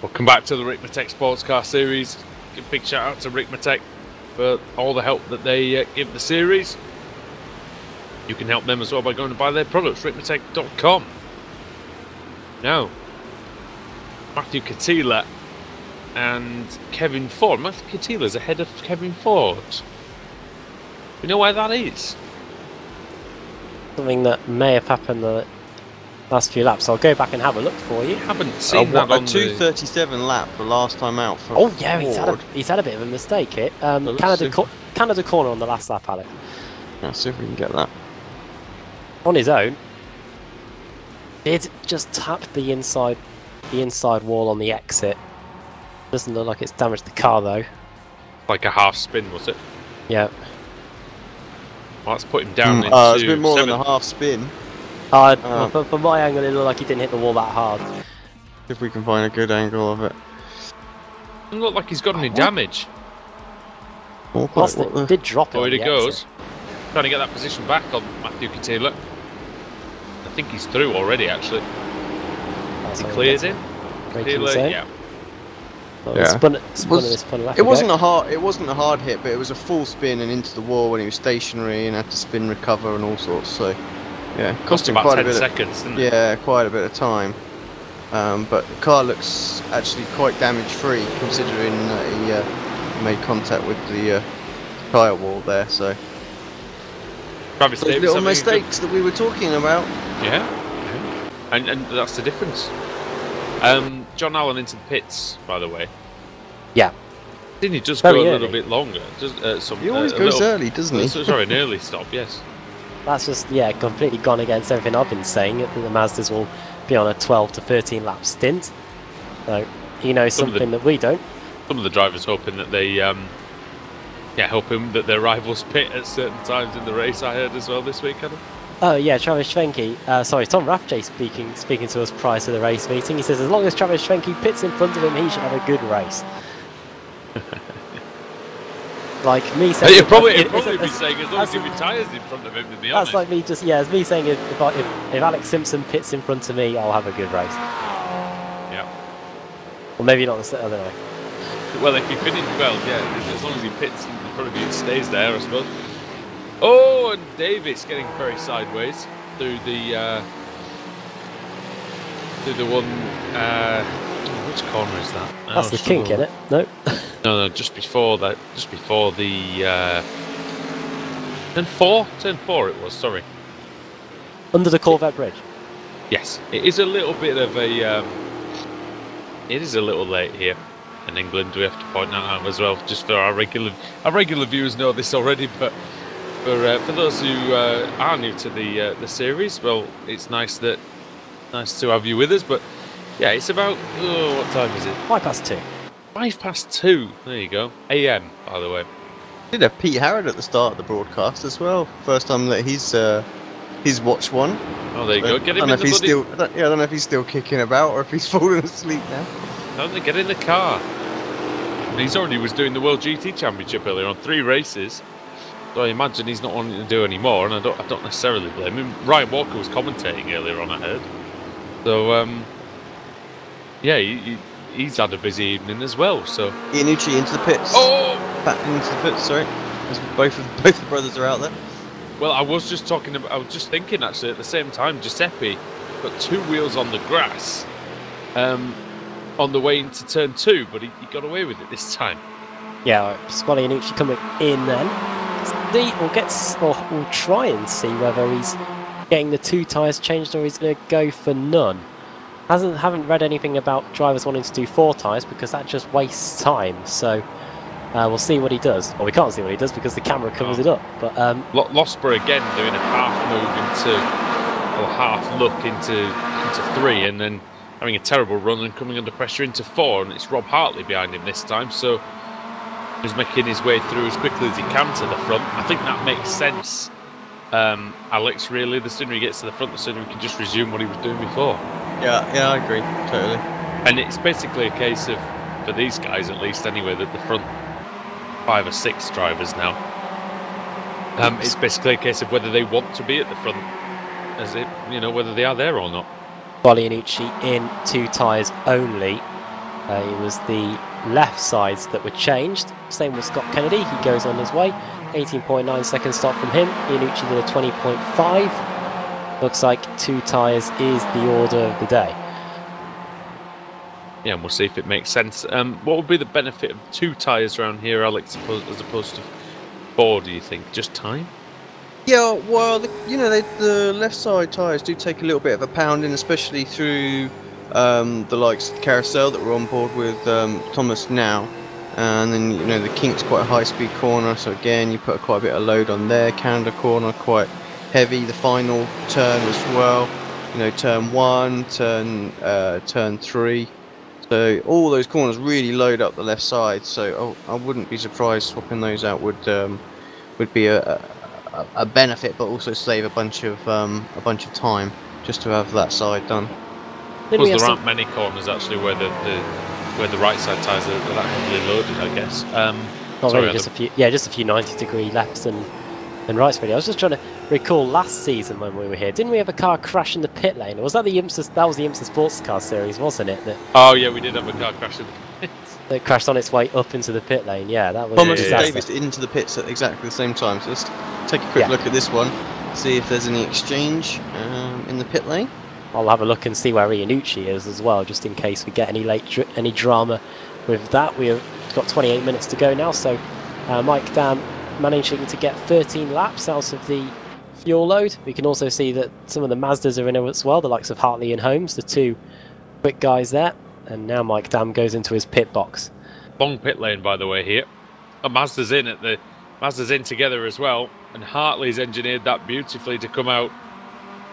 Welcome back to the Ricmotech Sports Car Series. Give a big shout out to Ricmotech for all the help that they give the series. You can help them as well by going to buy their products, ricmotech.com. Now, Matthew Catila and Kevin Ford. Matthew Catila's ahead of Kevin Ford. You know why that is? Something that may have happened the last few laps. I'll go back and have a look for you. I haven't seen that on a 2:37 lap the last time out for Oh yeah, Ford. he's had a bit of a mistake here. Canada corner on the last lap, Alex. Let's see if we can get that. On his own, did just tap the inside wall on the exit. Doesn't look like it's damaged the car though. Like a half spin, was it? Yeah. Well, let's put him down into It's a bit more 7. than a half spin. From my angle, it looked like he didn't hit the wall that hard. If we can find a good angle of it. Doesn't look like he's got any damage. Oh, Plus, it did drop it. Oh, on here the he goes. exit. Trying to get that position back on Matthew Catila. I think he's through already, actually. That's He how clears gets in. braking Catila, zone. yeah. Well, Yeah. spun It wasn't a hard hit, but it was a full spin and into the wall when he was stationary and had to spin recover and all sorts. So yeah, cost him about quite 10 a bit. seconds, didn't it? Yeah, quite a bit of time. But the car looks actually quite damage free considering he made contact with the tyre wall there. So Travis those Davis little having a good- mistakes that we were talking about. Yeah. And that's the difference. John Allen into the pits, by the way. Yeah. Didn't he just Very go a little early. bit longer? He always goes early, doesn't he? Sorry, an early stop, yes. That's just completely gone against everything I've been saying. I think the Mazdas will be on a 12 to 13 lap stint. So he knows something that we don't. Some of the drivers hoping that they, hoping that their rivals pit at certain times in the race. I heard as well this week, Adam. Oh yeah, Travis Schwenke. Tom Rathje speaking to us prior to the race meeting. He says as long as Travis Schwenke pits in front of him, he should have a good race. Like me saying, You'd probably be saying as long as he retires in front of him. To be honest, that's like me it's me saying if Alex Simpson pits in front of me, I'll have a good race. Yeah. Or maybe not the other way. Well, if he finishes well, yeah, as long as he pits, he probably stays there, I suppose. Oh, and Davis getting very sideways through the one. Which corner is that? That's the kink, isn't it? No. No, just before that. Just before the turn 4 it was. Sorry. Under the Corvette Bridge. Yes, it is a little bit of a. It is a little late here in England. We have to point that out as well, just for our regular viewers know this already, but. For those who are new to the series, well, it's nice to have you with us. But yeah, it's about what time is it? 2:05. 2:05. There you go. AM, by the way. Did have Pete Harrod at the start of the broadcast as well. First time that he's watched one. Oh, there you go. Get him in the I don't know if he's still kicking about or if he's fallen asleep now. Don't they get in the car? He's already was doing the World GT Championship earlier on 3 races. So I imagine he's not wanting to do any more, and I don't necessarily blame him. Ryan Walker was commentating earlier on, I heard. So he's had a busy evening as well. So Iannucci into the pits. oh, Back into the pits. Sorry, both the brothers are out there. well, I was just thinking actually at the same time, Giuseppe got 2 wheels on the grass on the way into turn 2, but he got away with it this time. Yeah, Pasquale Iannucci coming in then. We'll try and see whether he's getting the 2 tyres changed or he's going to go for none. Haven't read anything about drivers wanting to do 4 tyres because that just wastes time. So we'll see what he does. Well, we can't see what he does because the camera covers it up. But Losper again doing a half move half look into 3, and then having a terrible run and coming under pressure into 4, and it's Rob Hartley behind him this time. So. He's making his way through as quickly as he can to the front. I think that makes sense, Alex, really. The sooner he gets to the front, the sooner he can just resume what he was doing before. Yeah, I agree, totally. And it's basically a case of, for these guys at least anyway, that the front 5 or 6 drivers now, it's basically a case of whether they want to be at the front, whether they are there or not. Pasquale Iannucci in 2 tyres only. It was the left sides that were changed. Same with Scott Kennedy, he goes on his way. 18.9 second stop from him. Iannucci did a 20.5. Looks like 2 tyres is the order of the day. Yeah, and we'll see if it makes sense. What would be the benefit of 2 tyres around here, Alex, as opposed to 4, do you think? Just time? Yeah, well, the left side tyres do take a little bit of a pounding, especially through the likes of the carousel that we're on board with Thomas now. And then, the kink's quite a high-speed corner, so again, you put quite a bit of load on there. Canada corner, quite heavy. The final turn as well. Turn 1, turn 3. So all those corners really load up the left side. So I wouldn't be surprised swapping those out would be a benefit, but also save a bunch of time just to have that side done. Because there aren't many corners actually where the right side tyres are that heavily loaded, I guess. Not really, just a few. Yeah, just a few 90-degree lefts and rights. Really, I was just trying to recall last season when we were here. Didn't we have a car crash in the pit lane? Or was that the IMSA? That was the IMSA Sports Car Series, wasn't it? Oh yeah, we did have a car crash in the pits. That crashed on its way up into the pit lane. Yeah, that was. Thomas and Davis into the pits at exactly the same time. So let's take a quick look at this one. See if there's any exchange in the pit lane. I'll have a look and see where Iannucci is as well, just in case we get any drama with that. We've got 28 minutes to go now, so Mike Dam managing to get 13 laps out of the fuel load. We can also see that some of the Mazdas are in as well, the likes of Hartley and Holmes, the 2 quick guys there. And now Mike Dam goes into his pit box. Long pit lane, by the way, here. Mazda's in together as well, and Hartley's engineered that beautifully to come out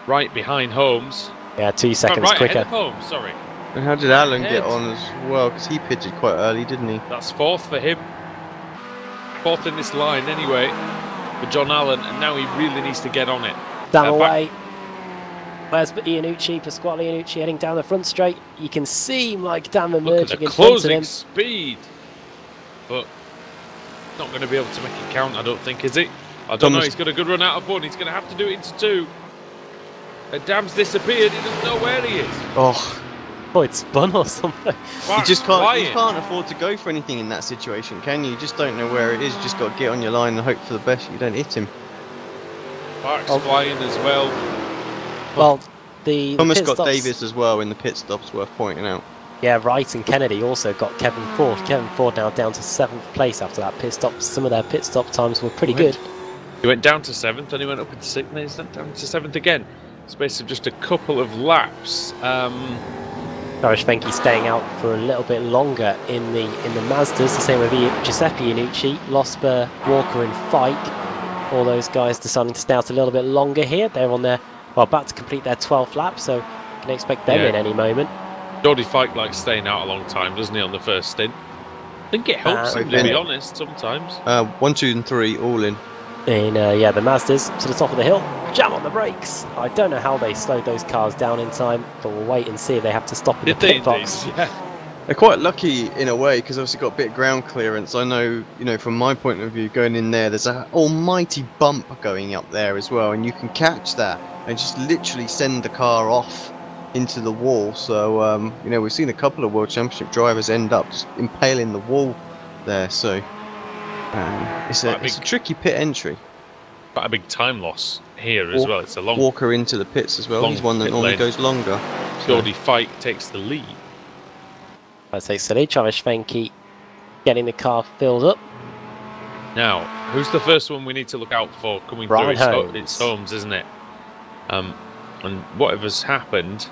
right behind Holmes. Yeah, 2 seconds right quicker. Ahead of Holmes, sorry. And how did Alan get on as well? Because he pitted quite early, didn't he? That's 4th for him. 4th in this line anyway for John Allen, and now he really needs to get on it. Dam away. Where's Iannucci? Pasquale Iannucci heading down the front straight. You can see Mike Dam emerging in front of him. Closing speed, but not going to be able to make it count, I don't think, is he? I don't know. He's got a good run out of one. He's going to have to do it into 2. Dam's disappeared. He doesn't know where he is. Oh, it's spun or something. You just can't afford to go for anything in that situation, can you? You just don't know where it is. You just got to get on your line and hope for the best you don't hit him. Park's flying as well. Well, Thomas got Davis as well in the pit stops, worth pointing out. Yeah, Wright and Kennedy also got Kevin Ford. Kevin Ford now down to 7th place after that pit stop. Some of their pit stop times were pretty good. He went down to 7th, and he went up into 6th, and he's down to 7th again. Space of just a couple of laps. Darius Venke staying out for a little bit longer in the Mazdas. The same with Giuseppe Iannucci, Losber, Walker and Fike. All those guys deciding to stay out a little bit longer here. They're on their, about to complete their 12th lap, so can expect them in any moment. Jordy Fike likes staying out a long time, doesn't he, on the first stint? I think it helps him, to be honest, sometimes. 1, 2 and 3 all in. In the Mazdas to the top of the hill, jam on the brakes. I don't know how they slowed those cars down in time, but we'll wait and see if they have to stop in the pit box. Yeah. They're quite lucky in a way because obviously got a bit of ground clearance. I know, from my point of view, going in there, there's an almighty bump going up there as well, and you can catch that and just literally send the car off into the wall. So we've seen a couple of World Championship drivers end up just impaling the wall there. So it's a tricky pit entry. Quite a big time loss here as well. It's a long Walker into the pits as well. He's one that normally goes longer. Jordy Fike takes the lead. That takes the lead. Travis Venke getting the car filled up. Now, who's the first one we need to look out for coming through? It's Holmes, isn't it? And whatever's happened.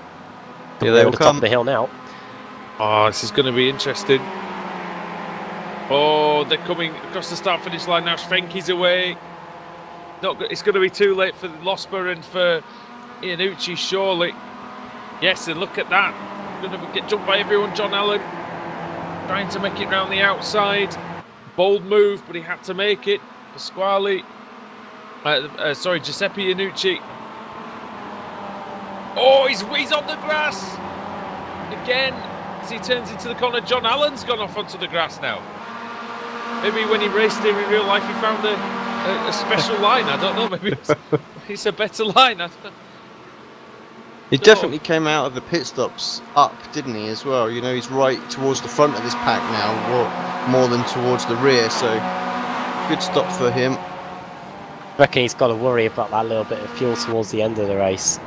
Yeah, they will come. Top of the hill now. Oh, this is going to be interesting. Oh, they're coming across the start-finish line now. Venke's away. It's going to be too late for Losber and for Iannucci, surely. Yes, and look at that. Going to get jumped by everyone. John Allen trying to make it round the outside. Bold move, but he had to make it. Pasquale. Giuseppe Iannucci. Oh, he's on the grass. Again, as he turns into the corner, John Allen's gone off onto the grass now. Maybe when he raced him in real life, he found a special line. I don't know. Maybe it's a better line. He definitely came out of the pit stops up, didn't he, as well? You know, he's right towards the front of this pack now, more than towards the rear, so good stop for him. I reckon he's got to worry about that little bit of fuel towards the end of the race.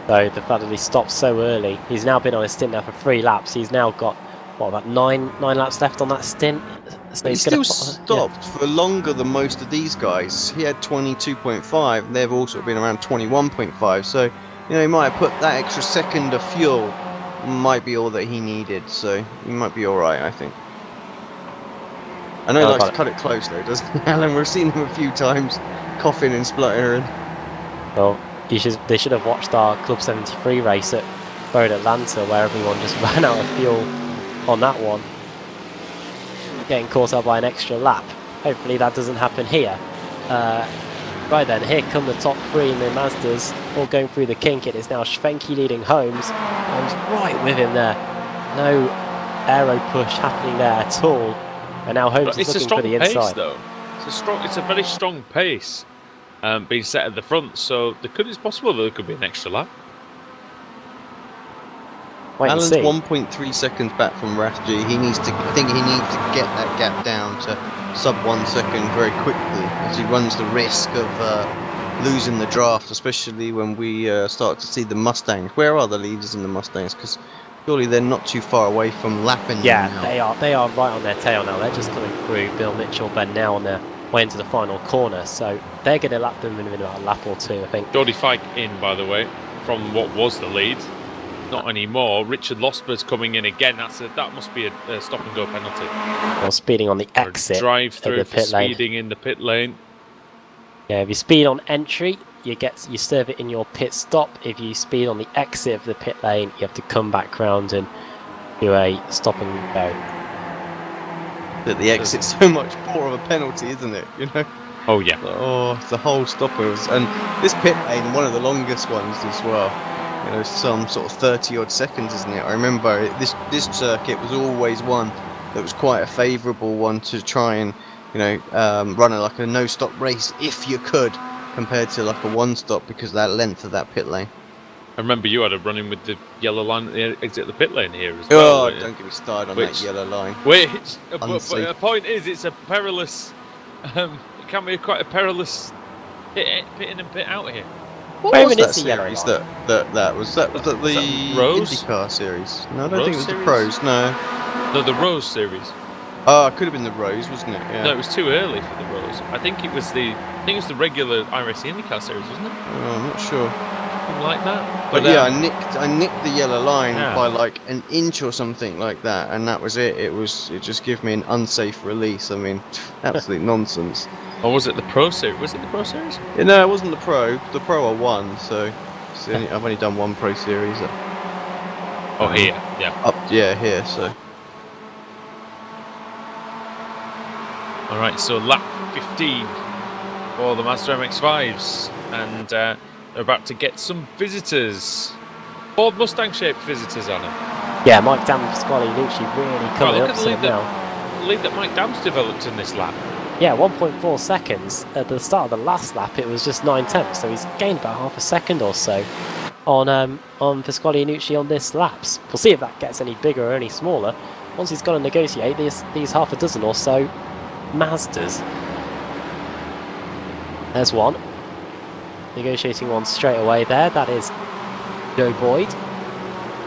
So the fact that he stopped so early, he's now been on a stint now for 3 laps. He's now got, what, about nine laps left on that stint? So he's still stopped for longer than most of these guys. He had 22.5, and they've also been around 21.5, so, you know, he might have put that extra second of fuel, might be all that he needed, so he might be alright, I think. I know he likes to cut it close though, doesn't he, Alan? We've seen him a few times, coughing and spluttering. Well, they should have watched our Club 73 race at Road Atlanta, where everyone just ran out of fuel on that one, getting caught up by an extra lap. Hopefully that doesn't happen here. Right then, here come the top 3 in the Mazdas, all going through the kink. It is now Schwenke leading Holmes. Holmes right with him there. No aero push happening there at all. And now Holmes is looking for the inside. Though. It's a very strong pace being set at the front, so it's possible that there could be an extra lap. Alan's 1.3 seconds back from Rasji. I think he needs to get that gap down to sub 1 second very quickly, as he runs the risk of losing the draft, especially when we start to see the Mustangs. Where are the leaders in the Mustangs? Because surely they're not too far away from lapping. Yeah, they are right on their tail now. They're just coming through. Bill Mitchell, Ben now on their way into the final corner, so they're going to lap them in about a lap or 2, I think. Geordie Fike in, by the way, from what was the lead. Not anymore. Richard Losber's coming in again. That must be a stop and go penalty. Well, speeding on the exit. Drive through for speeding in the pit lane. Yeah, if you speed on entry, you serve it in your pit stop. If you speed on the exit of the pit lane, you have to come back round and do a stop and go. But the exit's so much more of a penalty, isn't it? You know. Oh yeah. Oh, the whole stoppers, and this pit lane, one of the longest ones as well. You know, some sort of 30-odd seconds, isn't it? I remember this circuit was always one that was quite a favourable one to try and, you know, run like a no-stop race if you could, compared to like a one-stop because of that length of that pit lane. I remember you had a run-in with the yellow line at the exit of the pit lane here as well. Oh, don't get me started on that yellow line. But the point is, it's a perilous. It can be quite a perilous pit in and pit out here. What was that series that was the IndyCar series? No, I don't think it was the Pros, no. No, the Rose series. Oh, it could have been the Rose, wasn't it? Yeah. No, it was too early for the Rose. I think it was the regular iRacing IndyCar series, wasn't it? Oh, I'm not sure. Something like that. But yeah, I nicked the yellow line by like an inch or something like that, and that was it. It just gave me an unsafe release. I mean, absolute nonsense. Or was it the Pro Series? Was it the Pro Series? Yeah, no, it wasn't the Pro. The Pro are 1, so I've only done 1 Pro Series. Oh, here, yeah. Here, so. Alright, so lap 15 for the Mazda MX-5s, and they're about to get some visitors. Ford Mustang-shaped visitors, Anna. Yeah, Mike Dam and Pasquale Lucci really coming up to now. The lead that Mike Dam's developed in this lap. Yeah, 1.4 seconds. At the start of the last lap, it was just 9/10, so he's gained about half a second or so on Pasquale Nucci on this laps. We'll see if that gets any bigger or any smaller. Once he's got to negotiate these half a dozen or so Mazdas. There's one. Negotiating one straight away there. That is Joe Boyd,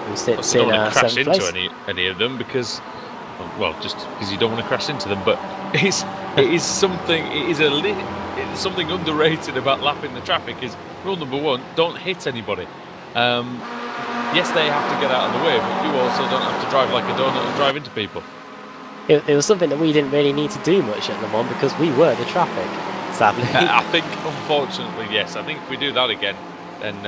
who sits in 7th place. Don't want to crash into any of them because, well, just because you don't want to crash into them, but it's something underrated about lapping the traffic is rule number 1, don't hit anybody. Yes, they have to get out of the way, but you also don't have to drive like a donut and drive into people. It was something that we didn't really need to do much at Le Mans because we were the traffic, sadly. I think, unfortunately, yes. I think if we do that again, then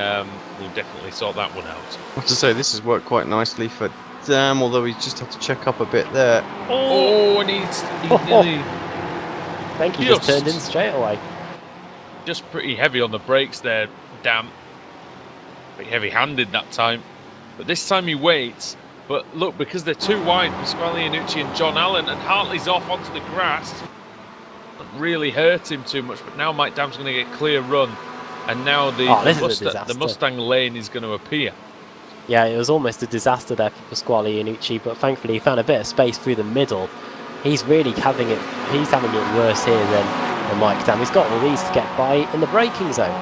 we'll definitely sort that one out. I have to say, this has worked quite nicely for Dam, although he just had to check up a bit there. Oh, and he nearly... I think he just turned in straight away. Just pretty heavy on the brakes there, Dam. Pretty heavy-handed that time. But this time he waits. But look, because they're too wide, Pasquale Iannucci and John Allen, and Hartley's off onto the grass. Doesn't really hurt him too much, but now Mike Dam's going to get a clear run. And now the Mustang lane is going to appear. Yeah, it was almost a disaster there for Pasquale Iannucci, but thankfully he found a bit of space through the middle. He's really having it. He's having it worse here than Mike Dam. He's got all these to get by in the braking zone.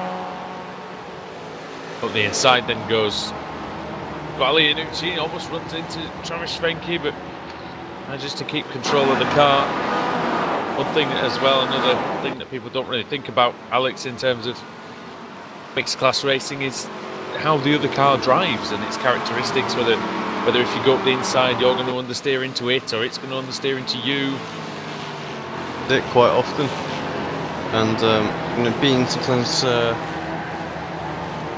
But the inside then goes Pasquale Iannucci, almost runs into Travis Schwenke, but manages to keep control of the car. One thing as well, another thing that people don't really think about, Alex, in terms of mixed class racing is how the other car drives and its characteristics, whether if you go up the inside you're going to understeer into it or it's going to understeer into you. It quite often, and being sometimes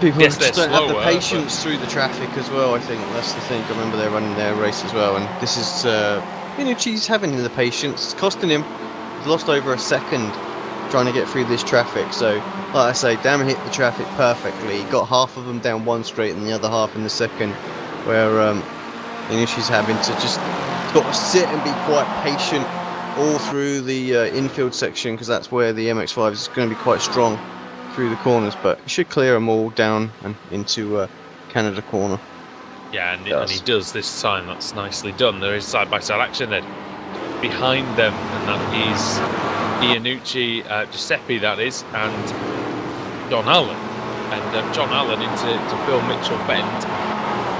people Yes, just don't have the slower, patience through the traffic as well. I think that's the thing. I remember they're running their race as well, and this is Iannucci's having the patience. It's costing him. He's lost over a second trying to get through this traffic. So, like I say, Dam hit the traffic perfectly. He got half of them down one straight and the other half in the second, where Iannucci's having to just got to sit and be quite patient all through the infield section, because that's where the MX-5 is going to be quite strong through the corners, but he should clear them all down and into Canada corner. Yeah, and he does this time. That's nicely done. There is side-by-side action then behind them, and that is Iannucci, Giuseppe that is, and John Allen. And John Allen into Phil Mitchell Bend,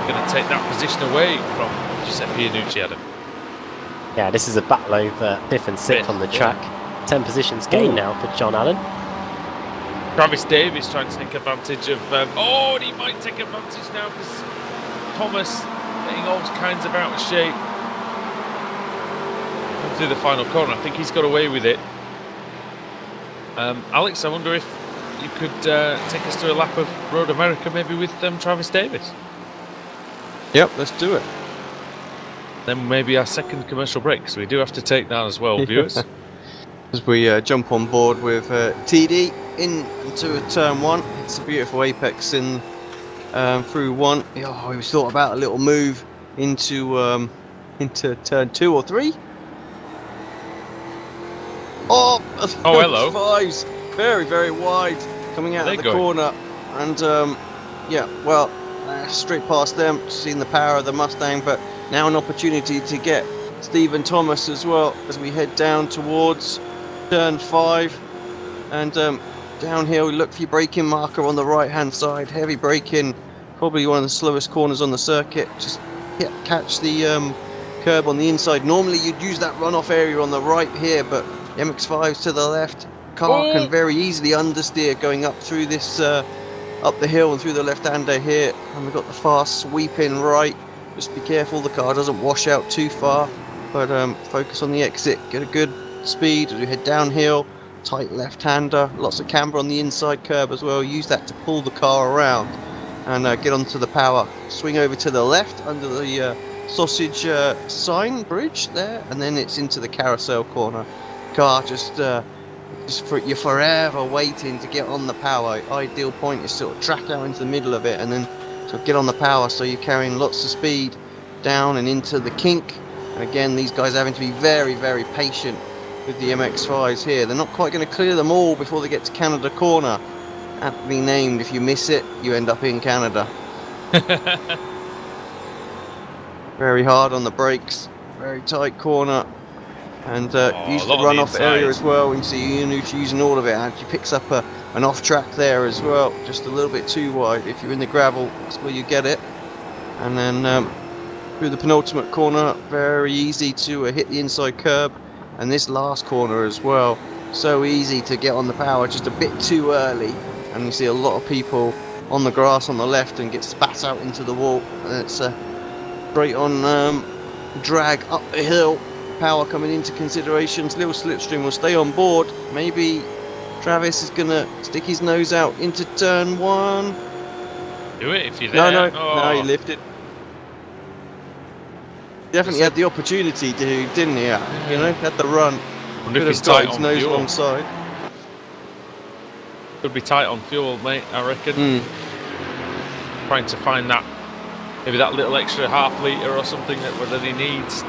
going to take that position away from Giuseppe Iannucci, Adam. Yeah, this is a battle over 5th and 6th on the track. 10 positions gained now for John Allen. Travis Davis trying to take advantage of... and he might take advantage now because Thomas getting all kinds of out of shape. Through the final corner, I think he's got away with it. Alex, I wonder if you could take us to a lap of Road America, maybe with Travis Davis. Yep, let's do it. Then maybe our second commercial break, so we do have to take that as well, viewers. As we jump on board with TD into turn 1. It's a beautiful apex in through 1. Oh, we thought about a little move into turn 2 or 3. Oh, hello. Fives, very, very wide, coming out of the corner, and yeah, well, straight past them, seeing the power of the Mustang, but now an opportunity to get Stephen Thomas as well as we head down towards turn 5, and downhill. Look for your braking marker on the right hand side, heavy braking, probably one of the slowest corners on the circuit. Just catch the curb on the inside. Normally you'd use that runoff area on the right here, but the MX-5's to the left. Car can very easily understeer going up through this up the hill and through the left-hander here, and we've got the fast sweep in right. Just be careful the car doesn't wash out too far, but focus on the exit, get a good speed as we head downhill. Tight left-hander, lots of camber on the inside curb as well. Use that to pull the car around and get onto the power. Swing over to the left under the sausage sign bridge there, and then it's into the carousel corner. Car you're forever waiting to get on the power. Ideal point is sort of track out into the middle of it and then sort of get on the power, so you're carrying lots of speed down and into the kink. And again, these guys are having to be very, very patient with the MX-5s here. They're not quite going to clear them all before they get to Canada corner. Aptly named, if you miss it, you end up in Canada. Very hard on the brakes, very tight corner. And use the runoff area as well. You can see Iannucci using all of it. Actually picks up an off track there as well, just a little bit too wide. If you're in the gravel, that's where you get it. And then through the penultimate corner, very easy to hit the inside curb. And this last corner as well, so easy to get on the power, just a bit too early. And you see a lot of people on the grass on the left and get spat out into the wall. And it's straight on drag up the hill. Power coming into considerations. Little slipstream will stay on board. Maybe Travis is gonna stick his nose out into turn 1. Do it if you're there. No, he lifted. Definitely had the opportunity to, didn't he? You know, had the run. Could have got his nose wrong side. Could be tight on fuel, mate, I reckon. Trying to find that, maybe that little extra half litre or something that he needs.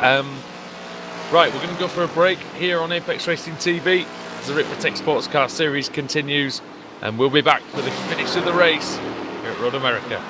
Right, we're going to go for a break here on Apex Racing TV as the Ricmotech Sports Car Series continues, and we'll be back for the finish of the race here at Road America.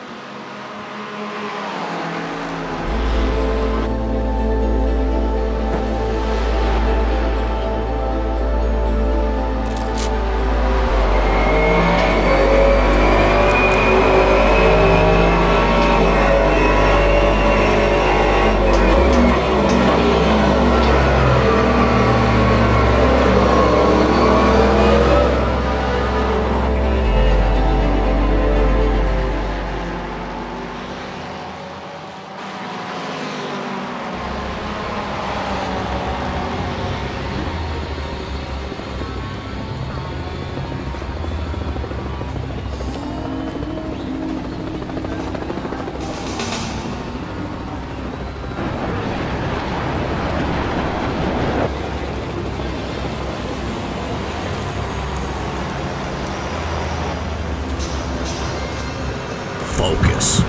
focus,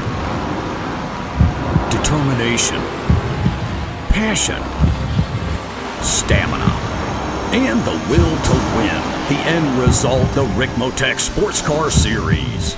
determination, passion, stamina, and the will to win. The end result, the Ricmotech Sports Car Series.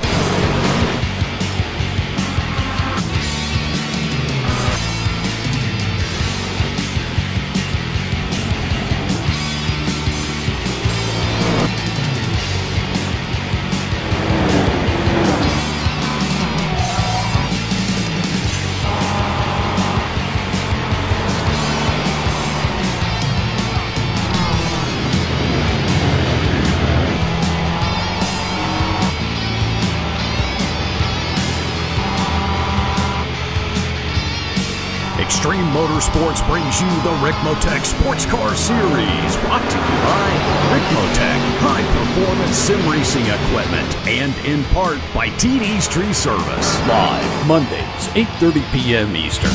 Extreme Motorsports brings you the Ricmotech Sports Car Series, brought to you by Ricmotech high-performance sim racing equipment, and in part by TD's Tree Service. Live Mondays, 8:30 p.m. Eastern.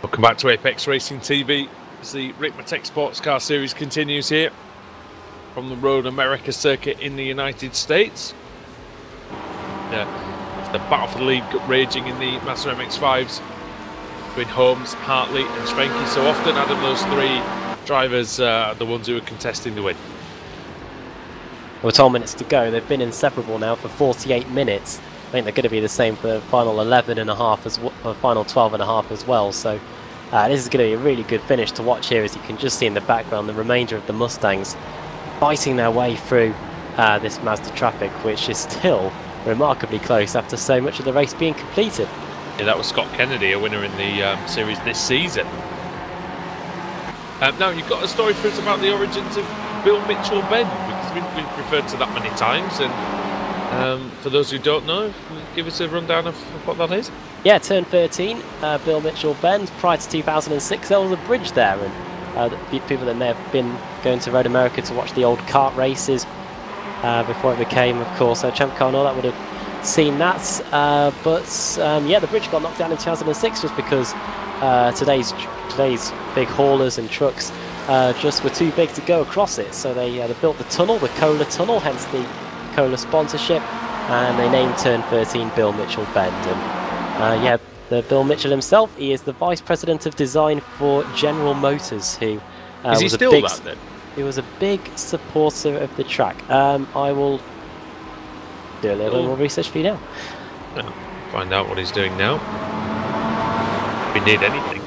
Welcome back to Apex Racing TV. As the Ricmotech Sports Car Series continues here from the Road America circuit in the United States. It's the battle for the lead raging in the Master MX-5s between Holmes, Hartley and Schwenke. So often, Adam, those three drivers are the ones who are contesting the win. With 12 minutes to go, they've been inseparable now for 48 minutes. I think they're going to be the same for the final 11 and a half as final 12 and a half as well. So this is going to be a really good finish to watch here, as you can just see in the background the remainder of the Mustangs fighting their way through this Mazda traffic, which is still remarkably close after so much of the race being completed. Yeah, that was Scott Kennedy, a winner in the series this season. Now, you've got a story for us about the origins of Bill Mitchell Bend, because we've referred to that many times, and for those who don't know, give us a rundown of what that is. Yeah, turn 13, Bill Mitchell Bend. Prior to 2006, there was a bridge there, and the people that may have been going to Road America to watch the old kart races before it became, of course, Champ Car and all that would have seen that. Yeah, the bridge got knocked down in 2006 just because today's big haulers and trucks just were too big to go across it. So they built the tunnel, the Kohler Tunnel, hence the Kohler sponsorship, and they named turn 13 Bill Mitchell Bend. And yeah, the Bill Mitchell himself, he is the Vice President of Design for General Motors, who is he still that then? He was a big supporter of the track. I will do a little more research for you now. Find out what he's doing now. If we need anything.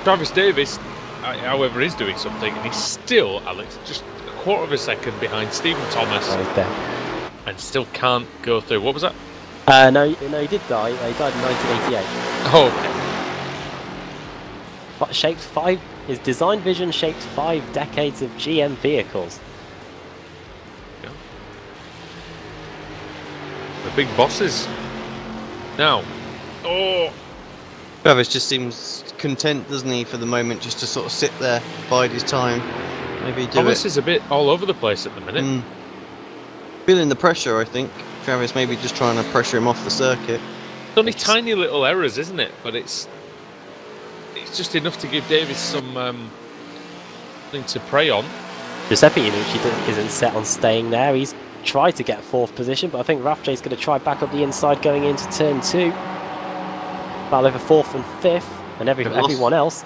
Travis Davis, however, is doing something, and he's still, Alex, just a quarter of a second behind Stephen Thomas, and still can't go through. What was that? No, he did die. He died in 1988. Oh, okay. But his design vision shaped 5 decades of GM vehicles. Yeah. The big bosses. Now. Oh! Travis just seems content, doesn't he, for the moment, just to sort of sit there, bide his time. Maybe do Thomas it. is a bit all over the place at the minute. Feeling the pressure, I think. Travis maybe just trying to pressure him off the circuit. It's only tiny little errors, isn't it? But it's just enough to give Davis something to prey on. Giuseppe Iannucci isn't set on staying there. He's tried to get 4th position, but I think Rafjay's going to try back up the inside going into turn 2. Battle over 4th and 5th, and everyone else.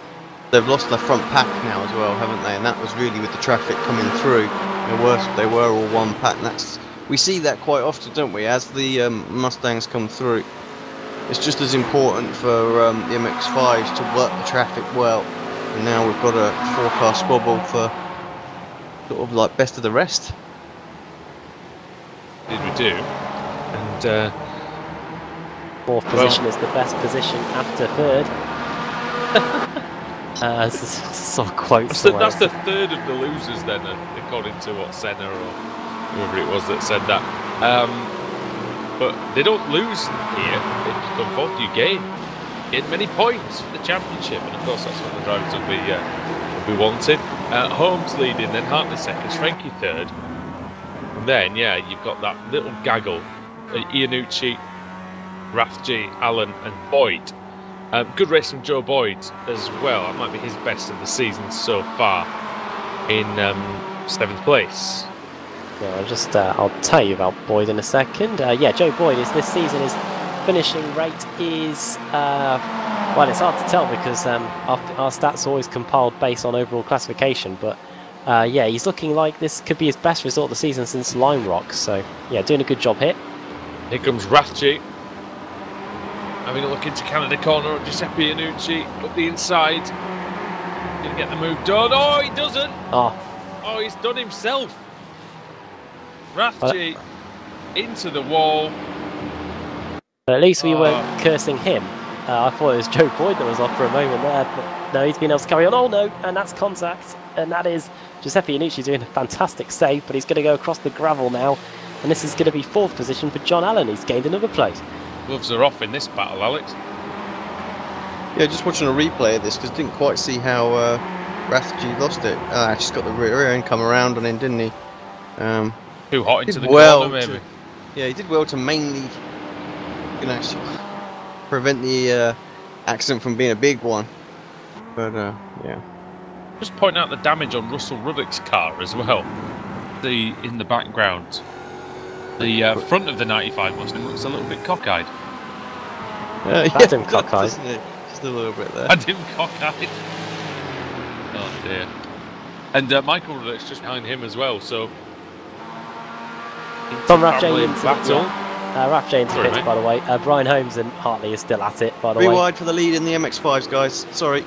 They've lost their front pack now as well, haven't they? And that was really with the traffic coming through. They were all one pack, and we see that quite often, don't we? As the Mustangs come through, it's just as important for the MX-5s to work the traffic well. And now we've got a 4-car squabble for sort of like best of the rest. Did we do? And 4th position is the best position after 3rd. This is sort of quotes. That's the 3rd of the losers then, according to what Senna or whoever it was that said that. But they don't lose here. It's come 4th, you gain many points for the championship, and of course that's what the drivers will be wanting. Holmes leading, then Hartley 2nd, Schwenke 3rd, and then you've got that little gaggle: Iannucci, Rathje, Allen, and Boyd Good race from Joe Boyd as well. That might be his best of the season so far in 7th place. Yeah, I'll tell you about Boyd in a second. Yeah, Joe Boyd is this season, his finishing rate is, well, it's hard to tell because our stats are always compiled based on overall classification, but yeah, he's looking like this could be his best result of the season since Lime Rock, so yeah, doing a good job here. Here comes Rathje. Having a look into Canada corner, Giuseppe Iannucci up the inside. Gonna get the move done. Oh, he doesn't! Oh, he's done himself. Rathje into the wall. But at least we weren't cursing him. I thought it was Joe Boyd that was off for a moment there, but no, he's been able to carry on. Oh no, and that's contact, and that is Giuseppe Iannucci doing a fantastic save, but he's going to go across the gravel now, and this is going to be 4th position for John Allen. He's gained another place. Gloves are off in this battle, Alex. Yeah, just watching a replay of this because didn't quite see how Rathje lost it. Just got the rear end come around on him, didn't he? Too hot into the corner, maybe. Yeah, he did well to mainly, you know, prevent the accident from being a big one. But yeah. Just point out the damage on Russell Ruddock's car as well. In the background, the front of the 95 Mustang looks a little bit cockeyed. That's him cockeyed. Doesn't it? Just a little bit there. And him cockeyed. Oh dear. And Michael Ruddock's just behind him as well. So Tom Rathje into battle. Rathje into the pits, by the way. Brian Holmes and Hartley are still at it, by the way. 3 wide for the lead in the MX-5s, guys. Sorry.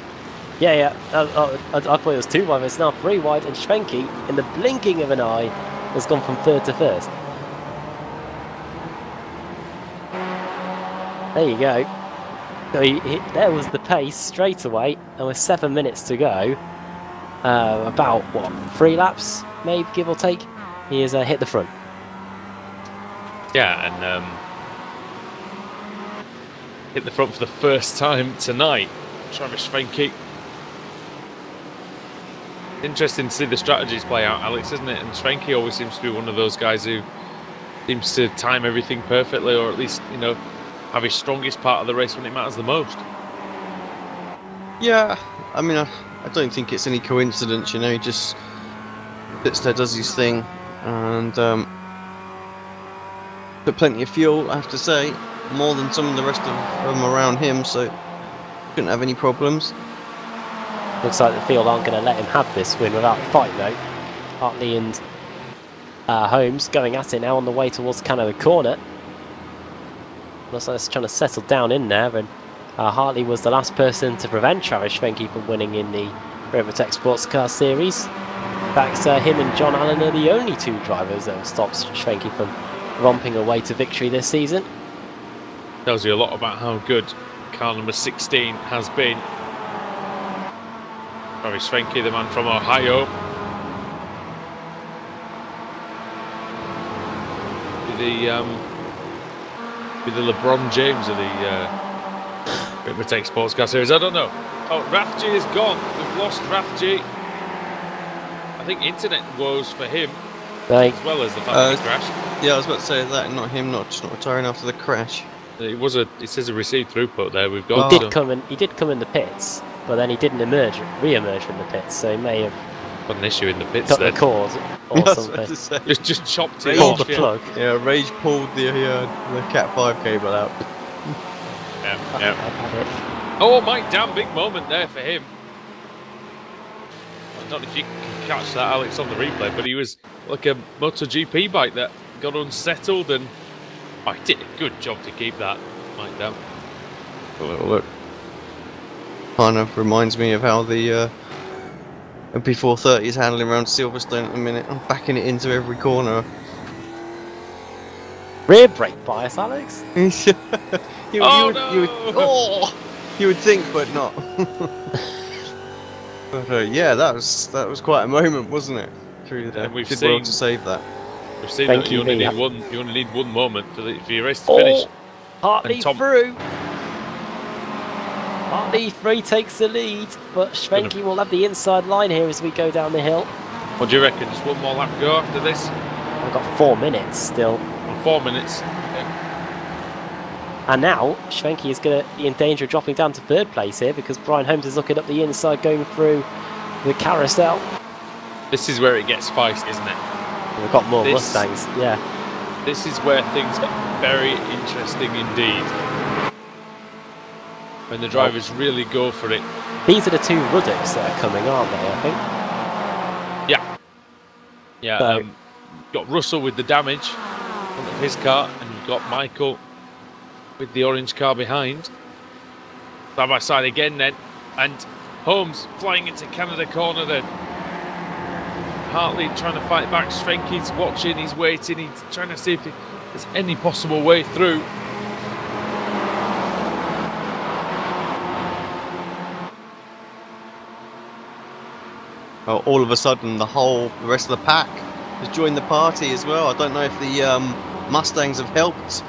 Yeah. I thought it was 2 wide, but it's now 3 wide, and Schwenke, in the blinking of an eye, has gone from 3rd to 1st. There you go. So there was the pace straight away, and with 7 minutes to go, about, what, 3 laps, maybe, give or take, he has hit the front. Yeah, and hit the front for the first time tonight. Travis Schwenke. Interesting to see the strategies play out, Alex, isn't it? And Schwenke always seems to be one of those guys who seems to time everything perfectly, or at least, you know, have his strongest part of the race when it matters the most. Yeah, I mean, I don't think it's any coincidence, you know, he just sits there, does his thing, and got plenty of fuel, I have to say, more than some of the rest of them around him, so shouldn't have any problems. Looks like the field aren't going to let him have this win without a fight, though. Hartley and Holmes going at it now on the way towards Canada corner. Looks like it's trying to settle down in there, and Hartley was the last person to prevent Travis Schwenke from winning in the Ricmotech Sports Car Series. In fact, him and John Allen are the only 2 drivers that have stopped Schwenke from romping away to victory this season. Tells you a lot about how good car number 16 has been. Travis Schwenke, the man from Ohio. With the LeBron James of the Ricmotech Sports Car Series. I don't know. Oh, Rathje is gone. We've lost Rathje. I think internet woes for him, as well as the fact that he crashed. Yeah, I was about to say that, not him, not retiring after the crash. It says a received throughput there. We've got. He did come in the pits, but then he didn't re-emerge from the pits, so he may have got an issue in the pits. Got the cord or something. Just chopped it Pulled off. the plug. Yeah, Rage pulled the Cat 5 cable out. Yeah. Oh, Mike Dam, big moment there for him. I don't know if you can catch that, Alex, on the replay, but he was like a MotoGP bike that got unsettled, and he did a good job to keep that, Mike Dam. A little look. Kind of reminds me of how the MP430 is handling around Silverstone at the minute. I'm backing it into every corner. Rear brake bias, Alex? you would think, but not. But yeah, that was quite a moment, wasn't it? Through there, we've did seen, well to save that. We've seen that you only need one moment for your race to finish. Hartley through. Hartley through takes the lead, but Schwenke will have the inside line here as we go down the hill. What do you reckon? Just one more lap to go after this? I've got 4 minutes still. 4 minutes. And now Schwenke is going to be in danger of dropping down to 3rd place here because Brian Holmes is looking up the inside, going through the carousel. This is where it gets feisty, isn't it? We've got more Mustangs, yeah. This is where things get very interesting indeed. When the drivers really go for it. These are the 2 Ruddocks that are coming, aren't they, I think? Yeah. Yeah, So, you've got Russell with the damage on his car, and you've got Michael with the orange car behind. Side by side again then, and Holmes flying into Canada corner then. Hartley trying to fight back, Schwenke's watching, he's waiting, he's trying to see if there's any possible way through. Well, all of a sudden, the rest of the pack has joined the party as well. I don't know if the Mustangs have helped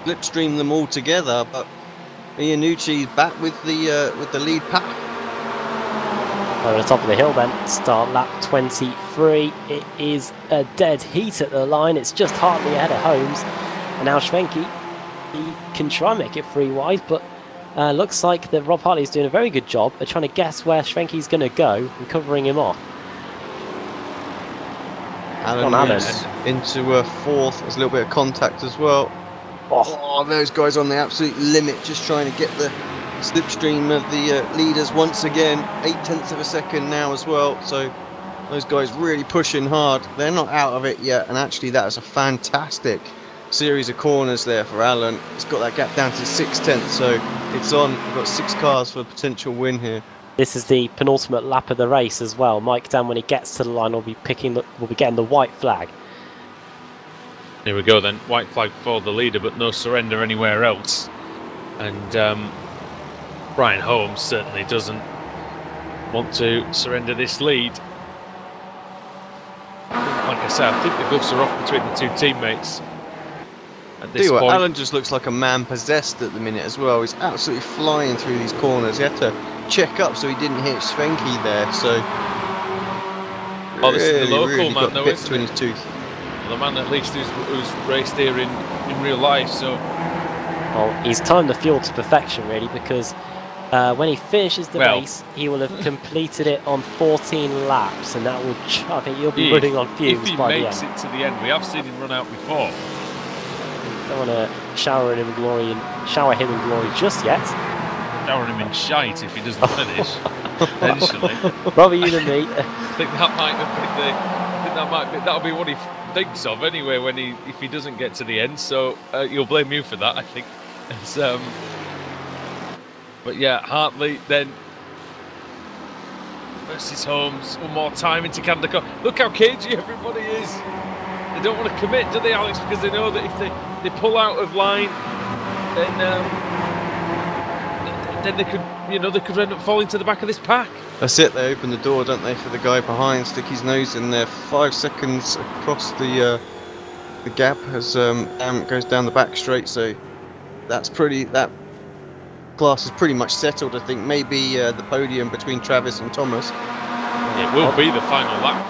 slipstream them all together, but Iannucci's back with the lead pack. over the top of the hill then, start lap 23. It is a dead heat at the line. It's just Hartley ahead of Holmes. And now Schwenke, he can try and make it 3 wide, but looks like that Rob Hartley is doing a very good job of trying to guess where Schwenke's going to go and covering him off. Alan into 4th. There's a little bit of contact as well. Oh, those guys on the absolute limit, just trying to get the slipstream of the leaders once again. 0.8 of a second now as well. So those guys really pushing hard. They're not out of it yet, and actually that was a fantastic series of corners there for Alan. It's got that gap down to 0.6, so it's on. We've got 6 cars for a potential win here. This is the penultimate lap of the race as well. Mike Dan, when he gets to the line, will be getting the white flag. Here we go then, white flag for the leader, but no surrender anywhere else. And Brian Holmes certainly doesn't want to surrender this lead. Like I said, I think the gloves are off between the 2 teammates at this point. Alan just looks like a man possessed at the minute as well. He's absolutely flying through these corners. He had to check up so he didn't hit Schwenke there. So this is the local man though, isn't it? His tooth. The man at least who's raced here in real life. So well, he's timed the fuel to perfection really, because when he finishes the race, he will have completed it on 14 laps, and that will, I think he'll be running on fumes by the end. If he makes it to the end, we have seen him run out before. Don't want to shower him in glory just yet. Shower him in shite if he doesn't finish. Potentially. Rather you than me. I think that'll be what he thinks of anyway if he doesn't get to the end. So you'll blame you for that, I think. But yeah, Hartley then versus Holmes one more time into Canada. Look how cagey everybody is. They don't want to commit, do they, Alex? Because they know that if they pull out of line, then they could end up falling to the back of this pack. That's it. They open the door, don't they, for the guy behind, stick his nose in there. 5 seconds across the gap as goes down the back straight. So that class is pretty much settled. I think maybe the podium between Travis and Thomas. It will be the final lap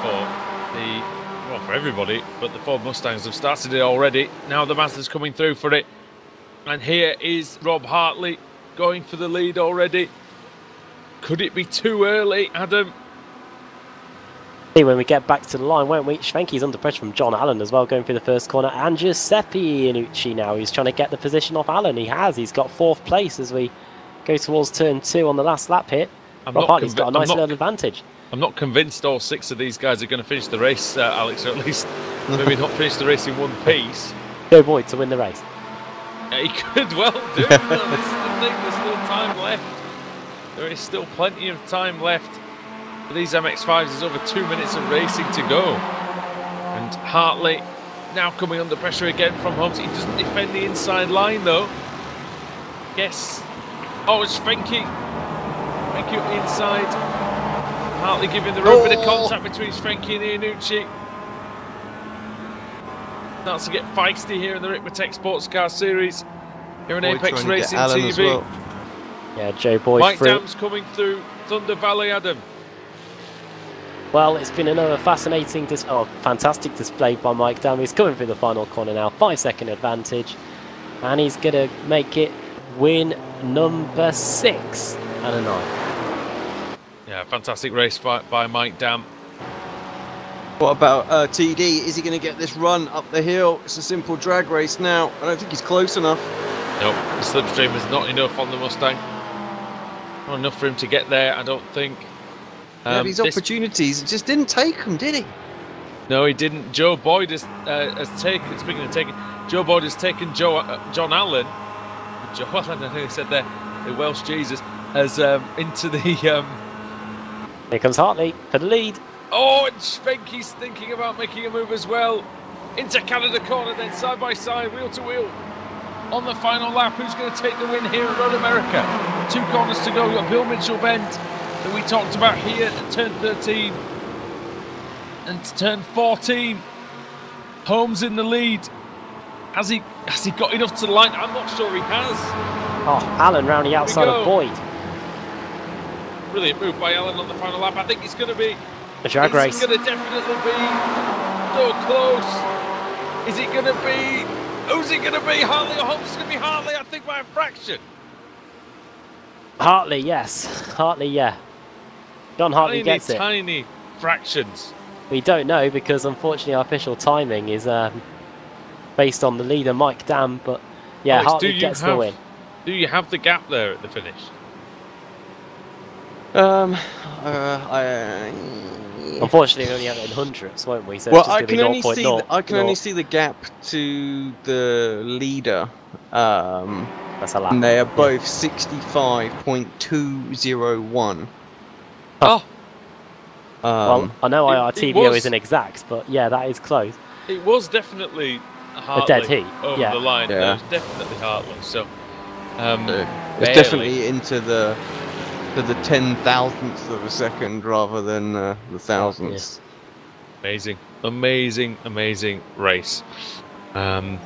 for everybody, but the Ford Mustangs have started it already. Now the Mazda's coming through for it, and here is Rob Hartley going for the lead already. Could it be too early, Adam? See, when we get back to the line, won't we? Schwenke's under pressure from John Allen as well, going through the first corner. And Giuseppe Iannucci now, he's trying to get the position off Allen. He's got 4th place as we go towards turn 2 on the last lap here. Rob Hartley's got a nice little advantage. I'm not convinced all 6 of these guys are going to finish the race, Alex, or at least maybe not finish the race in one piece. Joe Boyd to win the race. Yeah, he could well do. This is the thing, there's still time left. There is still plenty of time left for these MX-5s. There's over 2 minutes of racing to go. And Hartley now coming under pressure again from Holmes. He doesn't defend the inside line though. Yes. Oh, it's Schwenke. Schwenke inside. Hartley giving the room, bit of contact between Schwenke and Iannucci. Starts to get feisty here in the Ricmotech Sports Car Series. Here on Apex Racing TV. Well. Yeah, Joe Boyd Mike Dam's coming through Thunder Valley, Adam. Well, it's been another fantastic display by Mike Dam. He's coming through the final corner now. 5-second advantage. And he's going to make it win number 6 and a 9. Yeah, fantastic race by Mike Dam. What about TD? Is he going to get this run up the hill? It's a simple drag race now. I don't think he's close enough. Nope, the slipstream is not enough on the Mustang. Not enough for him to get there, I don't think. These opportunities, just didn't take them, did he? No, he didn't. Joe Boyd has taken. Speaking of taking, Joe Boyd has taken John Allen. Joe Allen, I think I said there, the Welsh Jesus, as into the. Here comes Hartley for the lead. Oh, and Schwenke's thinking about making a move as well. Into Canada corner, then side by side, wheel to wheel. On the final lap, who's going to take the win here at Road America? 2 corners to go. We've got Bill Mitchell bend that we talked about here at turn 13 and turn 14. Holmes in the lead. Has he got enough to the line? I'm not sure he has. Oh, Allen round the outside of Boyd. Brilliant move by Allen on the final lap. I think it's going to be a drag race. It's going to definitely be so close. Is it going to be? Who's it going to be? Hartley or Holmes? It's going to be Hartley, I think, by a fraction. Hartley, yes. Hartley, yeah. John Hartley gets it. Tiny fractions. We don't know because, unfortunately, our official timing is based on the leader, Mike Dam. But, yeah, Alex, Hartley gets the win. Do you have the gap there at the finish? Unfortunately, we only have it in hundredths, won't we? So well, it's just I can only see I can only oh. see the gap to the leader. That's a lap. And they are both 65.201. Oh. Well, I know our TVO isn't exact, but yeah, that is close. It was definitely Hartley a dead heat over the line. Yeah. It was definitely Hartley. So it's definitely into the 10,000th of a second rather than the thousandths. Yeah. Amazing race. Right,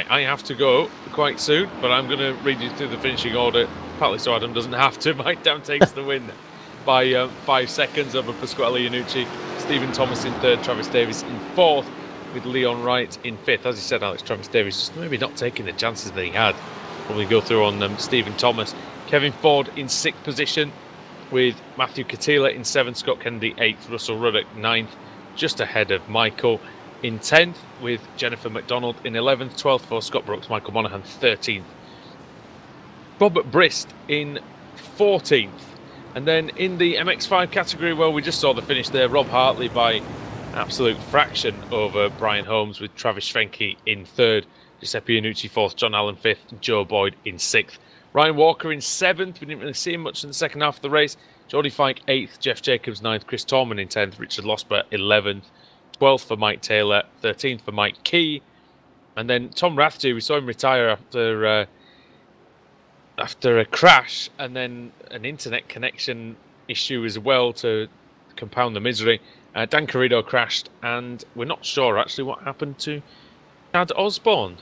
I have to go quite soon, but I'm going to read you through the finishing order, partly so Adam doesn't have to. Mike Dam takes the win by 5 seconds over Pasquale Iannucci. Stephen Thomas in 3rd, Travis Davis in 4th, with Leon Wright in 5th. As you said, Alex, Travis Davis just maybe not taking the chances that he had. Probably go through on Stephen Thomas. Kevin Ford in 6th position, with Matthew Katila in 7th, Scott Kennedy 8th, Russell Ruddock 9th, just ahead of Michael in 10th, with Jennifer McDonald in 11th, 12th for Scott Brooks, Michael Monaghan 13th. Robert Brist in 14th. And then in the MX5 category, well, we just saw the finish there, Rob Hartley by absolute fraction over Brian Holmes, with Travis Schwenke in 3rd, Giuseppe Iannucci 4th, John Allen 5th, Joe Boyd in 6th. Ryan Walker in 7th, we didn't really see him much in the second half of the race. Jordy Fike 8th, Jeff Jacobs 9th, Chris Torman in 10th, Richard Losber 11th, 12th for Mike Taylor, 13th for Mike Key. And then Tom Rathje, we saw him retire after a crash and then an internet connection issue as well to compound the misery. Dan Carrido crashed, and we're not sure actually what happened to Chad Osborne.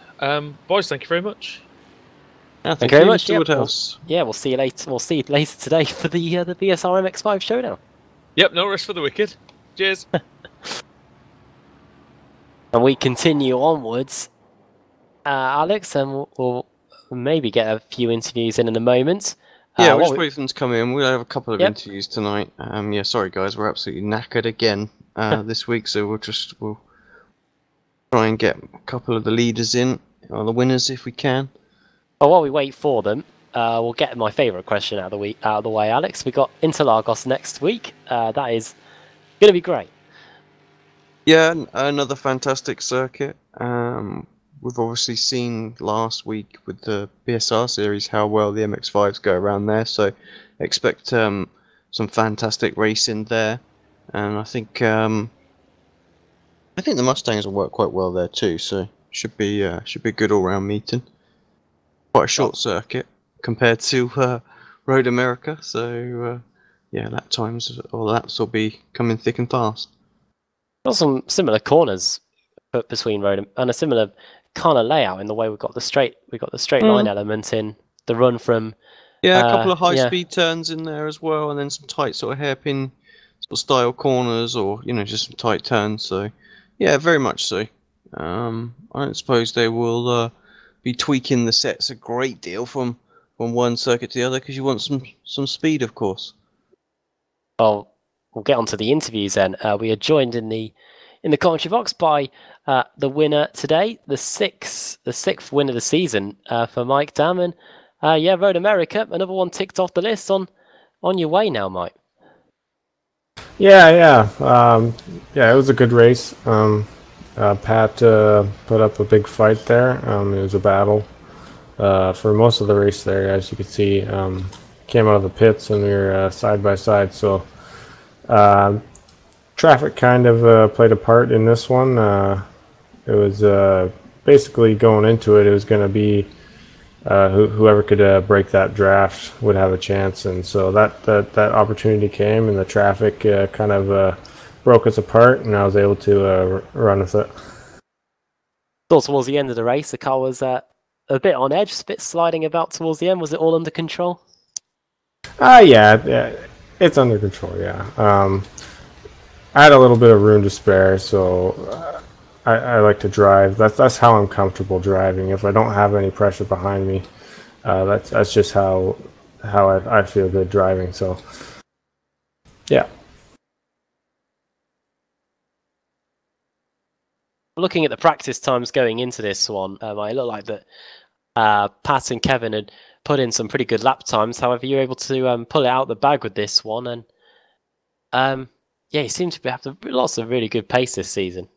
Boys, thank you very much. Thank you very much, Woodhouse. We'll see you later. We'll see you later today for the BSR MX5 showdown. Yep, no rest for the wicked. Cheers. And we continue onwards, Alex, and we'll maybe get a few interviews in a moment. Yeah, we'll just wait for them to come in. We'll have a couple of interviews tonight. Yeah, sorry guys, we're absolutely knackered again this week, so we'll try and get a couple of the leaders in, or the winners if we can. Well, while we wait for them, we'll get my favourite question out of the way, Alex. We got Interlagos next week. That is going to be great. Yeah, another fantastic circuit. We've obviously seen last week with the BSR series how well the MX-5s go around there, so expect some fantastic racing there. And I think the Mustangs will work quite well there too, so should be a good all-round meeting. Quite a short circuit compared to Road America, so yeah, lap times or laps will be coming thick and fast. Got some similar corners between Road and a similar kind of layout in the way we've got the straight line element in the run from. Yeah, a couple of high-speed turns in there as well, and then some tight sort of hairpin sort of style corners, or just some tight turns. So yeah, very much so. I don't suppose they will be tweaking the sets a great deal from one circuit to the other because you want some speed, of course. Well, we'll get on to the interviews then. We are joined in the commentary box by the winner today, the sixth win of the season for Mike Damon. Road America, another one ticked off the list. On your way now, Mike. Yeah. It was a good race. Pat put up a big fight there. It was a battle for most of the race there, as you could see. Came out of the pits and we were side by side, so traffic kind of played a part in this one. It was basically going into it, it was going to be whoever could break that draft would have a chance, and so that opportunity came, and the traffic kind of broke us apart, and I was able to run with it. So towards the end of the race, the car was a bit on edge, a bit sliding about towards the end. Was it all under control? Yeah, it's under control, yeah. I had a little bit of room to spare, so I like to drive. That's how I'm comfortable driving. If I don't have any pressure behind me, that's just how I feel good driving. So, yeah. Looking at the practice times going into this one, it looked like that Pat and Kevin had put in some pretty good lap times. However, you were able to pull it out the bag with this one, and you seem to have lots of really good pace this season.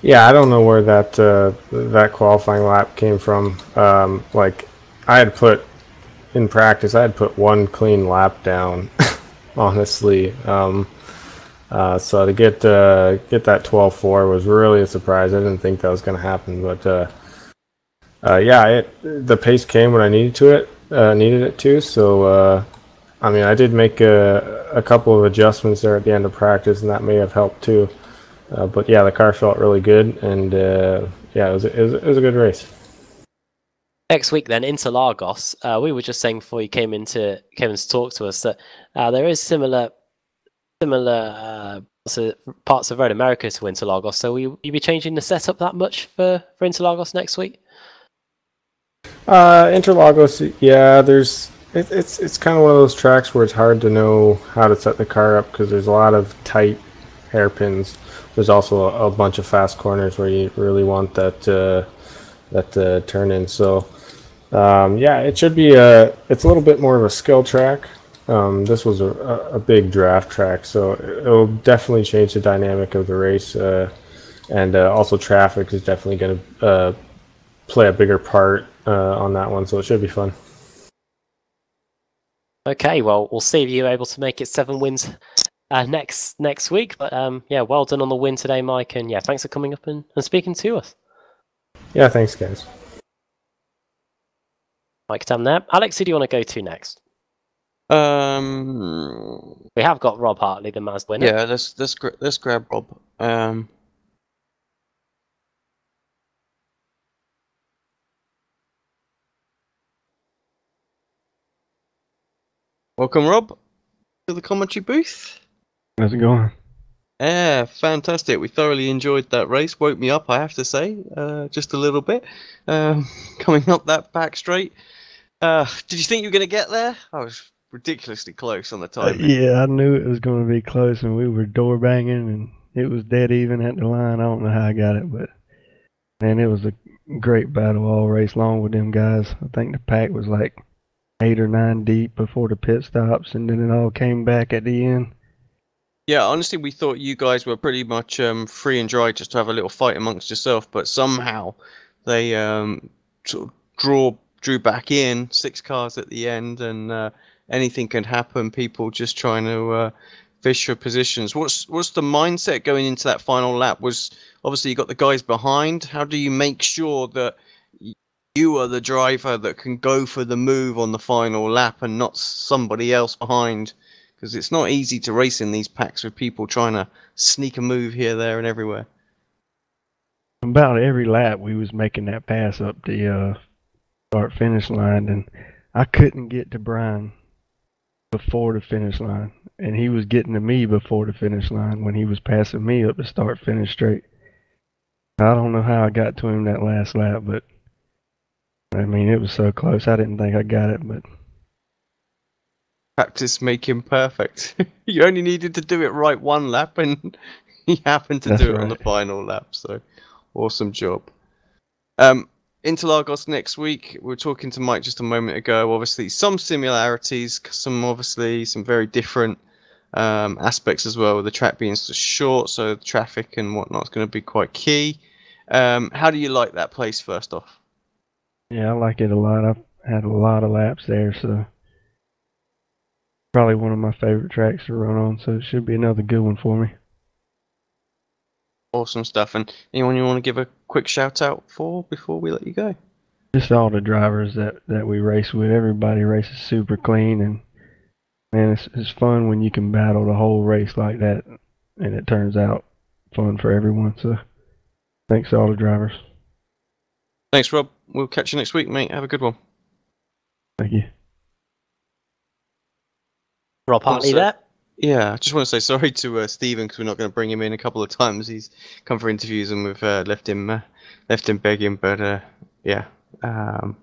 Yeah, I don't know where that qualifying lap came from. Like I had put in practice, I had put one clean lap down, honestly. So to get that 12.4 was really a surprise. I didn't think that was going to happen, but the pace came when I needed it to. So I did make a couple of adjustments there at the end of practice, and that may have helped too. But yeah, the car felt really good, and it was a good race. Next week then, Interlagos. We were just saying before you came into Kevin's talk to us that there is similar parts of Road America to Interlagos. So will you be changing the setup that much for Interlagos next week? Interlagos, yeah. It's kind of one of those tracks where it's hard to know how to set the car up because there's a lot of tight hairpins. There's also a bunch of fast corners where you really want that turn in. So it should be it's a little bit more of a skill track. This was a big draft track, so it'll definitely change the dynamic of the race, and also traffic is definitely going to play a bigger part on that one, so it should be fun. Okay, well, we'll see if you're able to make it 7 wins next week. But well done on the win today, Mike, and thanks for coming up and speaking to us. Yeah, thanks, guys. Mike, down there. Alex, who do you want to go to next? We have got Rob Hartley, the Maz winner. Yeah, let's grab Rob. Welcome, Rob, to the commentary booth. How's it going? Yeah, fantastic. We thoroughly enjoyed that race. Woke me up, I have to say, just a little bit. Coming up that back straight. Did you think you were going to get there? I was ridiculously close on the time. Yeah, I knew it was going to be close, and we were door banging, and it was dead even at the line. I don't know how I got it, but man, it was a great battle all race long with them guys. I think the pack was like 8 or 9 deep before the pit stops, and then it all came back at the end. Yeah, honestly, we thought you guys were pretty much free and dry just to have a little fight amongst yourself, but somehow they sort of drew back in 6 cars at the end, and anything can happen. People just trying to fish for positions. What's the mindset going into that final lap? Was obviously you got the guys behind. How do you make sure that you are the driver that can go for the move on the final lap and not somebody else behind? Because it's not easy to race in these packs with people trying to sneak a move here, there, and everywhere. About every lap, we was making that pass up the start-finish line, and I couldn't get to Brian before the finish line, and he was getting to me before the finish line when he was passing me up the start-finish straight. I don't know how I got to him that last lap, but I mean, it was so close. I didn't think I got it, but Practice making perfect. You only needed to do it right one lap, and he happened to That's do it on the right. final lap. So, awesome job. Interlagos next week. We were talking to Mike just a moment ago. Obviously, some similarities, some very different aspects as well. With the track being so short, so the traffic and whatnot is going to be quite key. How do you like that place? First off, yeah, I like it a lot. I've had a lot of laps there, so probably one of my favorite tracks to run on. So it should be another good one for me. awesome stuff. And anyone you want to give a quick shout out for before we let you go? Just all the drivers that we race with. Everybody races super clean, and man, it's fun when you can battle the whole race like that, and it turns out fun for everyone. So thanks to all the drivers. Thanks, Rob. We'll catch you next week, mate. Have a good one. Thank you. Rob Hartley Also- there. Yeah, I just want to say sorry to Stephen because we're not going to bring him in a couple of times. He's come for interviews and we've left him begging. But yeah, time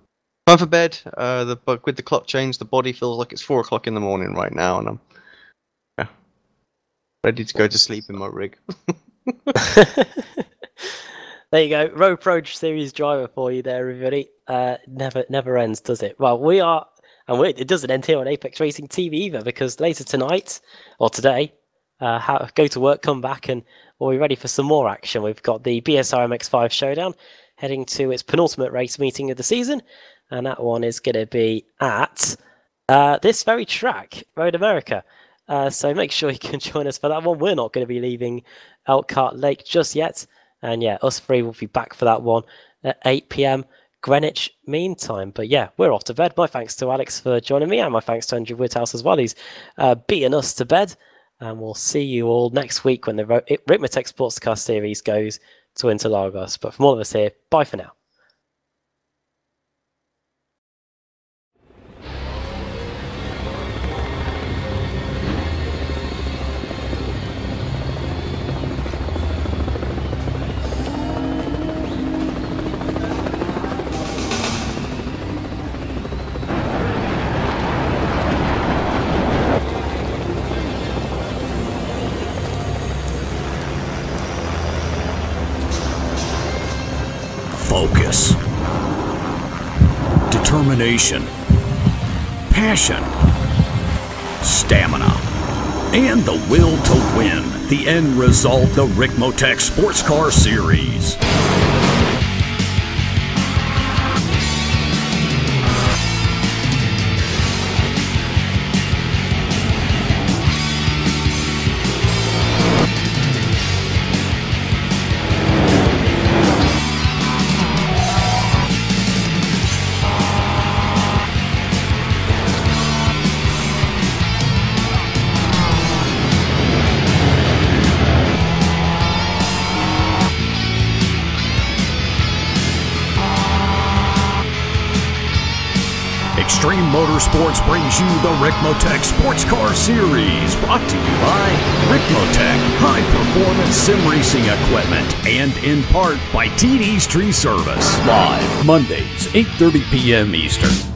for bed. With the clock change, the body feels like it's 4 o'clock in the morning right now, and I'm ready to go to sleep in my rig. There you go, Road Pro Series driver for you there, everybody. Never ends, does it? Well, we are, and it doesn't end here on Apex Racing TV either, because later tonight or today, go to work, come back, and we'll be ready for some more action. We've got the BSR MX5 Showdown heading to its penultimate race meeting of the season, and that one is going to be at this very track, Road America. So make sure you can join us for that one. We're not going to be leaving Elkhart Lake just yet. And yeah, us three will be back for that one at 8 p.m. Greenwich Mean Time. But yeah, we're off to bed. My thanks to Alex for joining me, and my thanks to Andrew Woodhouse as well. He's beating us to bed. And we'll see you all next week when the Ricmotech Sports Car Series goes to Interlagos. But from all of us here, bye for now. Focus, determination, passion, stamina, and the will to win. The end result, the Ricmotech Sports Car Series. Extreme Motorsports brings you the Ricmotech Sports Car Series, brought to you by Ricmotech High Performance Sim Racing Equipment, and in part by TD's Tree Service. Live Mondays, 8:30 p.m. Eastern.